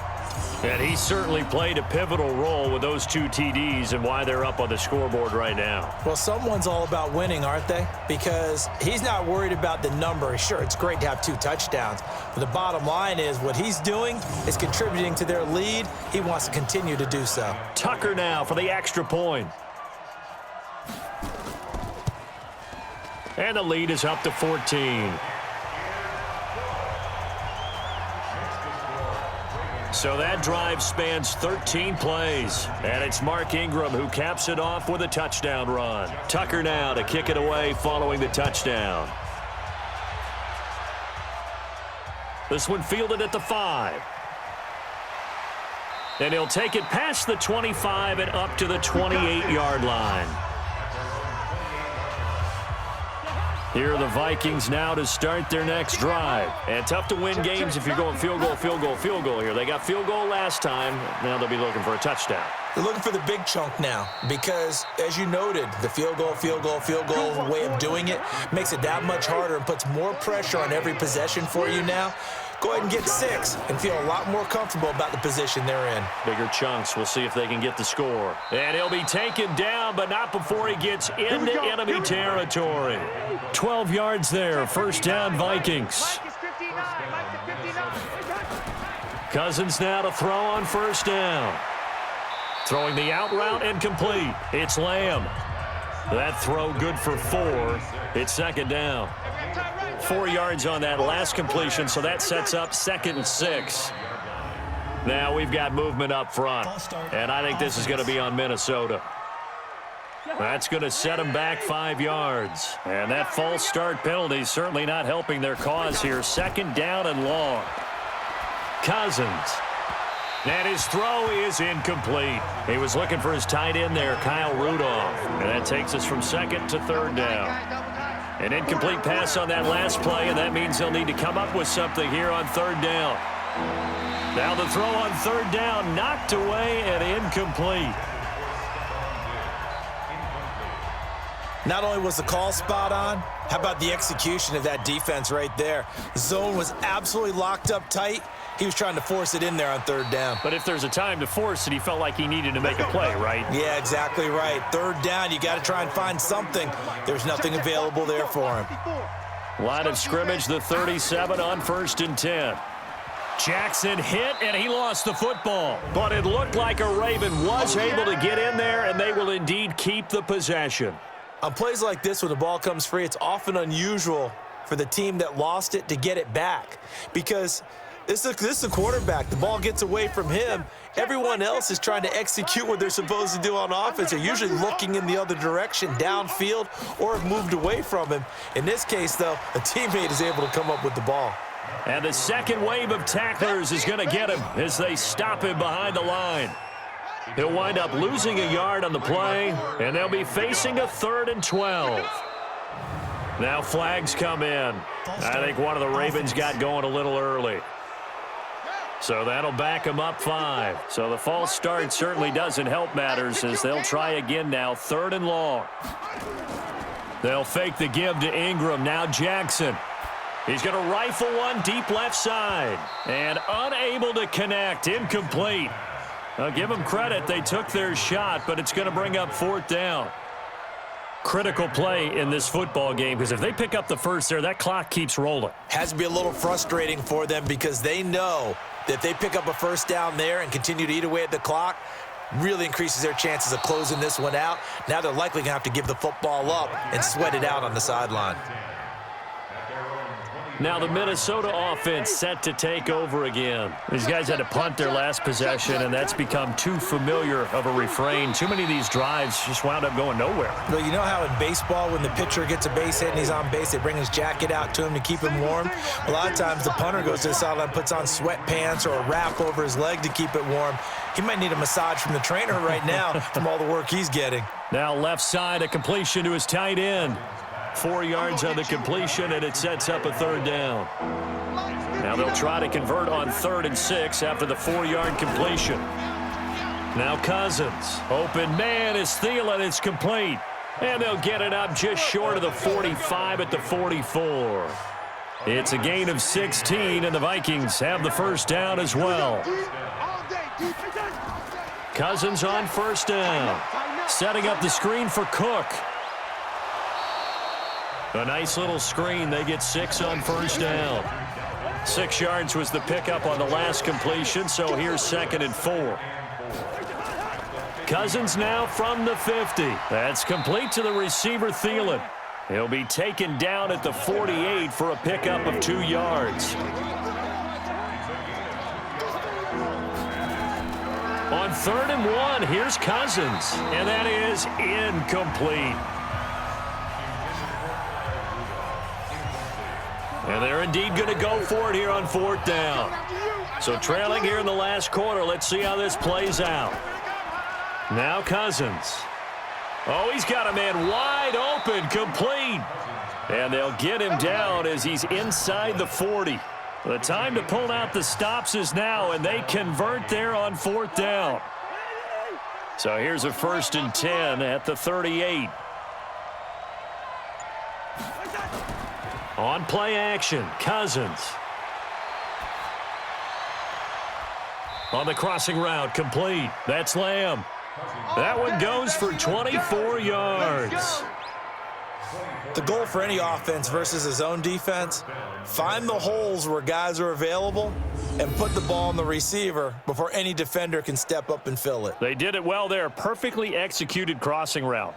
And he certainly played a pivotal role with those 2 TDs and why they're up on the scoreboard right now. Well, someone's all about winning, aren't they? Because he's not worried about the number. Sure, it's great to have 2 touchdowns. But the bottom line is what he's doing is contributing to their lead. He wants to continue to do so. Tucker now for the extra point. And the lead is up to 14. So that drive spans 13 plays, and it's Mark Ingram who caps it off with a touchdown run. Tucker now to kick it away following the touchdown. This one fielded at the 5. And he'll take it past the 25 and up to the 28-yard line. Here are the Vikings now to start their next drive. And tough to win games if you're going field goal, field goal, field goal here. They got field goal last time. Now they'll be looking for a touchdown. They're looking for the big chunk now because, as you noted, the field goal way of doing it makes it that much harder and puts more pressure on every possession for you now. Go ahead and get 6 and feel a lot more comfortable about the position they're in. Bigger chunks. We'll see if they can get the score. And he'll be taken down, but not before he gets into enemy territory. 12 yards there. First down, Vikings. Cousins now to throw on first down. Throwing the out route and complete. It's Lamb. That throw good for 4. It's second down. 4 yards on that last completion, so that sets up 2nd and 6. Now we've got movement up front, and I think this is going to be on Minnesota. That's going to set them back 5 yards. And that false start penalty is certainly not helping their cause here. 2nd down and long. Cousins. And his throw is incomplete. He was looking for his tight end there, Kyle Rudolph. And that takes us from 2nd to 3rd down. An incomplete pass on that last play, and that means they'll need to come up with something here on 3rd down. Now the throw on 3rd down, knocked away and incomplete. Not only was the call spot on, how about the execution of that defense right there? The zone was absolutely locked up tight. He was trying to force it in there on 3rd down. But if there's a time to force it, he felt like he needed to make a play, right? Yeah, exactly right. 3rd down, you got to try and find something. There's nothing available there for him. Line of scrimmage, the 37 on 1st and 10. Jackson hit, and he lost the football. But it looked like a Raven was able to get in there, and they will indeed keep the possession. On plays like this, when the ball comes free, it's often unusual for the team that lost it to get it back because this is a quarterback. The ball gets away from him. Everyone else is trying to execute what they're supposed to do on offense. They're usually looking in the other direction, downfield, or have moved away from him. In this case, though, a teammate is able to come up with the ball. And the second wave of tacklers is going to get him as they stop him behind the line. He'll wind up losing a yard on the play, and they'll be facing a 3rd and 12. Now flags come in. I think one of the Ravens got going a little early. So that'll back them up 5. So the false start certainly doesn't help matters as they'll try again now, 3rd and long. They'll fake the give to Ingram. Now Jackson. He's going to rifle one deep left side. And unable to connect. Incomplete. I'll give them credit. They took their shot, but it's going to bring up 4th down. Critical play in this football game because if they pick up the first there, that clock keeps rolling. Has to be a little frustrating for them because they know that if they pick up a first down there and continue to eat away at the clock, really increases their chances of closing this one out. Now they're likely going to have to give the football up and sweat it out on the sideline. Now the Minnesota offense set to take over again. These guys had to punt their last possession, and that's become too familiar of a refrain. Too many of these drives just wound up going nowhere. Well, you know how in baseball when the pitcher gets a base hit and he's on base, they bring his jacket out to him to keep him warm? A lot of times the punter goes to the sideline, puts on sweatpants or a wrap over his leg to keep it warm. He might need a massage from the trainer right now from all the work he's getting. Now left side, a completion to his tight end. 4 yards on the completion, and it sets up a 3rd down. Now they'll try to convert on 3rd and 6 after the 4-yard completion. Now Cousins. Open man is Thielen. It's complete. And they'll get it up just short of the 45 at the 44. It's a gain of 16, and the Vikings have the first down as well. Cousins on first down. Setting up the screen for Cook. A nice little screen. They get 6 on first down. 6 yards was the pickup on the last completion, so here's 2nd and 4. Cousins now from the 50. That's complete to the receiver, Thielen. He'll be taken down at the 48 for a pickup of 2 yards. On 3rd and 1, here's Cousins, and that is incomplete. And they're indeed going to go for it here on 4th down. So trailing here in the last quarter, let's see how this plays out. Now Cousins. Oh, he's got a man wide open, complete. And they'll get him down as he's inside the 40. The time to pull out the stops is now, and they convert there on 4th down. So here's a 1st and 10 at the 38. On play action, Cousins. On the crossing route, complete. That's Lamb. That one goes for 24 yards. The goal for any offense versus his own defense, find the holes where guys are available and put the ball on the receiver before any defender can step up and fill it. They did it well there. Perfectly executed crossing route.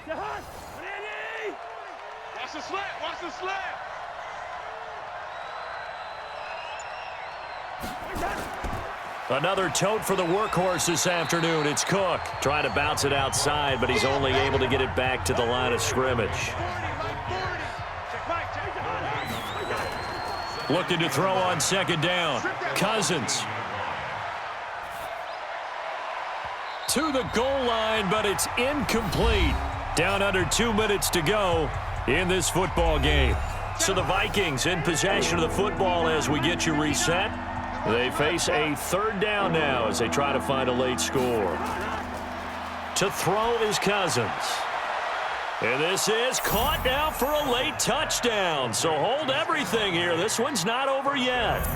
Watch the slant, watch the slant. Another tote for the workhorse this afternoon. It's Cook. Trying to bounce it outside, but he's only able to get it back to the line of scrimmage. Looking to throw on 2nd down. Cousins. To the goal line, but it's incomplete. Down under 2 minutes to go in this football game. So the Vikings in possession of the football as we get you reset. They face a 3rd down now as they try to find a late score. To throw is Cousins. And this is caught now for a late touchdown. So hold everything here. This one's not over yet.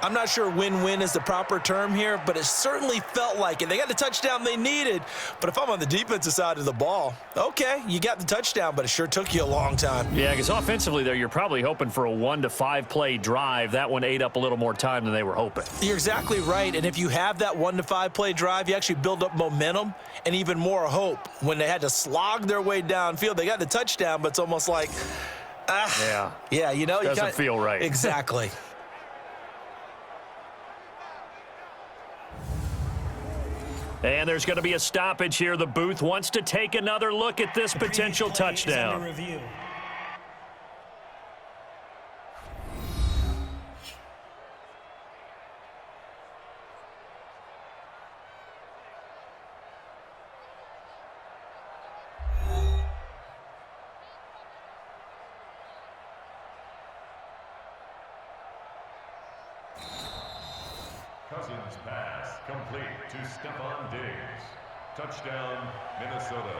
I'm not sure win-win is the proper term here, but it certainly felt like it. They got the touchdown they needed, but if I'm on the defensive side of the ball, okay, you got the touchdown, but it sure took you a long time. Yeah, because offensively there, you're probably hoping for a 1 to 5 play drive. That one ate up a little more time than they were hoping. You're exactly right, and if you have that 1 to 5 play drive, you actually build up momentum and even more hope. When they had to slog their way downfield, they got the touchdown, but it's almost like, yeah, you know, doesn't feel right. Exactly. And there's going to be a stoppage here. The booth wants to take another look at this potential touchdown. Cousins pass complete to Stephon Diggs. Touchdown, Minnesota.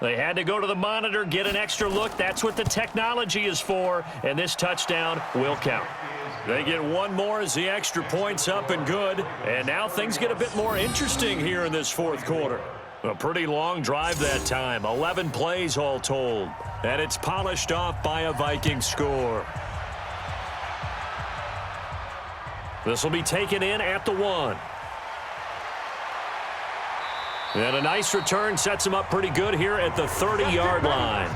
They had to go to the monitor, get an extra look. That's what the technology is for, and this touchdown will count. They get one more as the extra point's up and good, and now things get a bit more interesting here in this 4th quarter. A pretty long drive that time, 11 plays all told, and it's polished off by a Viking score. This will be taken in at the 1. And a nice return sets him up pretty good here at the 30-yard line.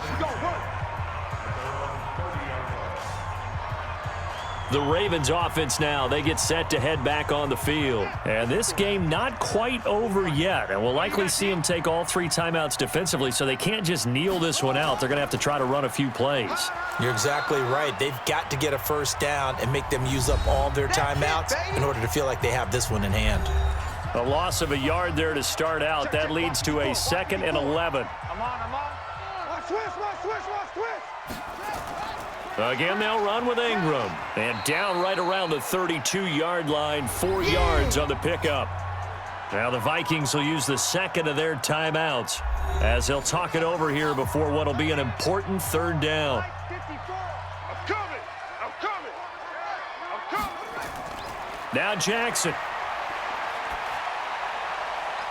The Ravens offense now, they get set to head back on the field. And this game not quite over yet. And we'll likely see them take all 3 timeouts defensively, so they can't just kneel this one out. They're going to have to try to run a few plays. You're exactly right. They've got to get a 1st down and make them use up all their timeouts in order to feel like they have this one in hand. A loss of a yard there to start out. That leads to a 2nd and 11. I'm on. Watch twist. Again, they'll run with Ingram. And down right around the 32-yard line, 4 yards on the pickup. Now the Vikings will use the 2nd of their timeouts. as they'll talk it over here before what will be an important third down. I'm coming. I'm coming. I'm coming. Now Jackson.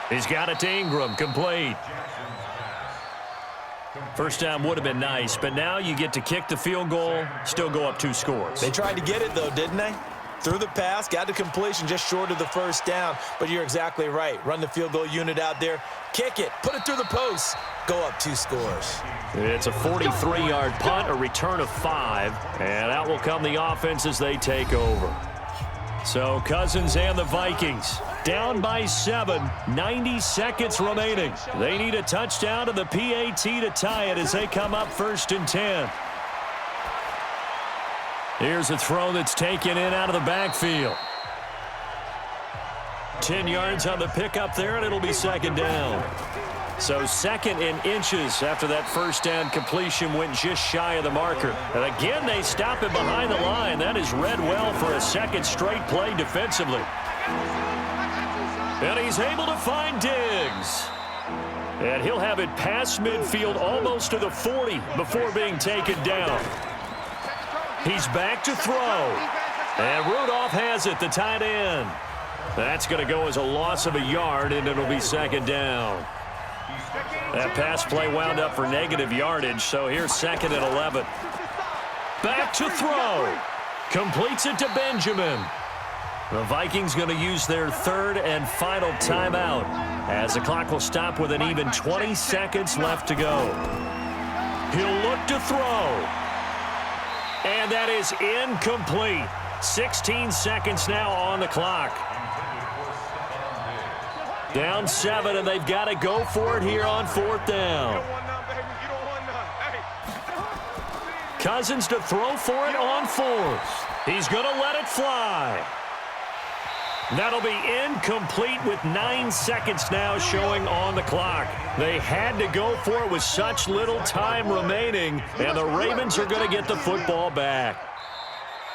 He's got it to Ingram, complete. First down would have been nice, but now you get to kick the field goal, still go up 2 scores. They tried to get it, though, didn't they? Threw the pass, got the completion just short of the first down. But you're exactly right. Run the field goal unit out there, kick it, put it through the post, go up 2 scores. It's a 43-yard punt, a return of 5, and out will come the offense as they take over. So Cousins and the Vikings down by 7, 90 seconds remaining. They need a touchdown to the PAT to tie it as they come up 1st and 10. Here's a throw that's taken in out of the backfield. 10 yards on the pickup there, and it'll be 2nd down. So 2nd and inches after that first down completion went just shy of the marker. And again, they stop it behind the line. That is read well for a 2nd straight play defensively. And he's able to find Diggs. And he'll have it past midfield almost to the 40 before being taken down. He's back to throw. And Rudolph has it, the tight end. That's going to go as a loss of a yard, and it'll be 2nd down. That pass play wound up for negative yardage, so here's 2nd and 11. Back to throw. Completes it to Benjamin. The Vikings going to use their 3rd and final timeout as the clock will stop with an even 20 seconds left to go. He'll look to throw. And that is incomplete. 16 seconds now on the clock. Down 7, and they've got to go for it here on 4th down. Cousins to throw for it on 4th. He's going to let it fly. That'll be incomplete with 9 seconds now showing on the clock. They had to go for it with such little time remaining, and the Ravens are going to get the football back.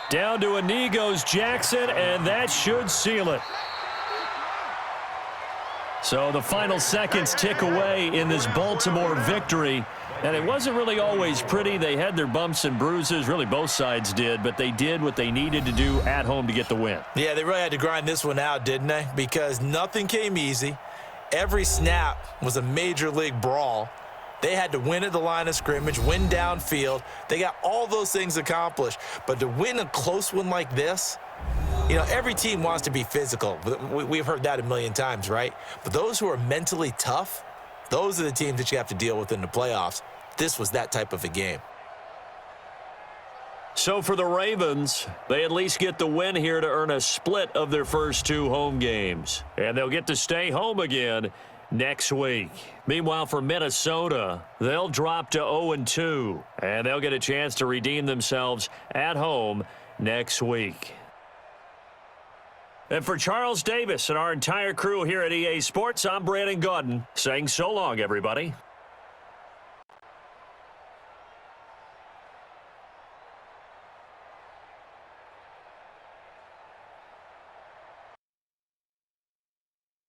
Down to Inigo's Jackson, and that should seal it. So the final seconds tick away in this Baltimore victory. And it wasn't really always pretty. They had their bumps and bruises. Really, both sides did. But they did what they needed to do at home to get the win. Yeah, they really had to grind this one out, didn't they? Because nothing came easy. Every snap was a major league brawl. They had to win at the line of scrimmage, win downfield. They got all those things accomplished. But to win a close one like this, you know, every team wants to be physical. We've heard that a million times, right? But those who are mentally tough, those are the teams that you have to deal with in the playoffs. This was that type of a game. So for the Ravens, they at least get the win here to earn a split of their first 2 home games. And they'll get to stay home again next week. Meanwhile, for Minnesota, they'll drop to 0-2. And they'll get a chance to redeem themselves at home next week. And for Charles Davis and our entire crew here at EA Sports, I'm Brandon Gaudin saying so long, everybody.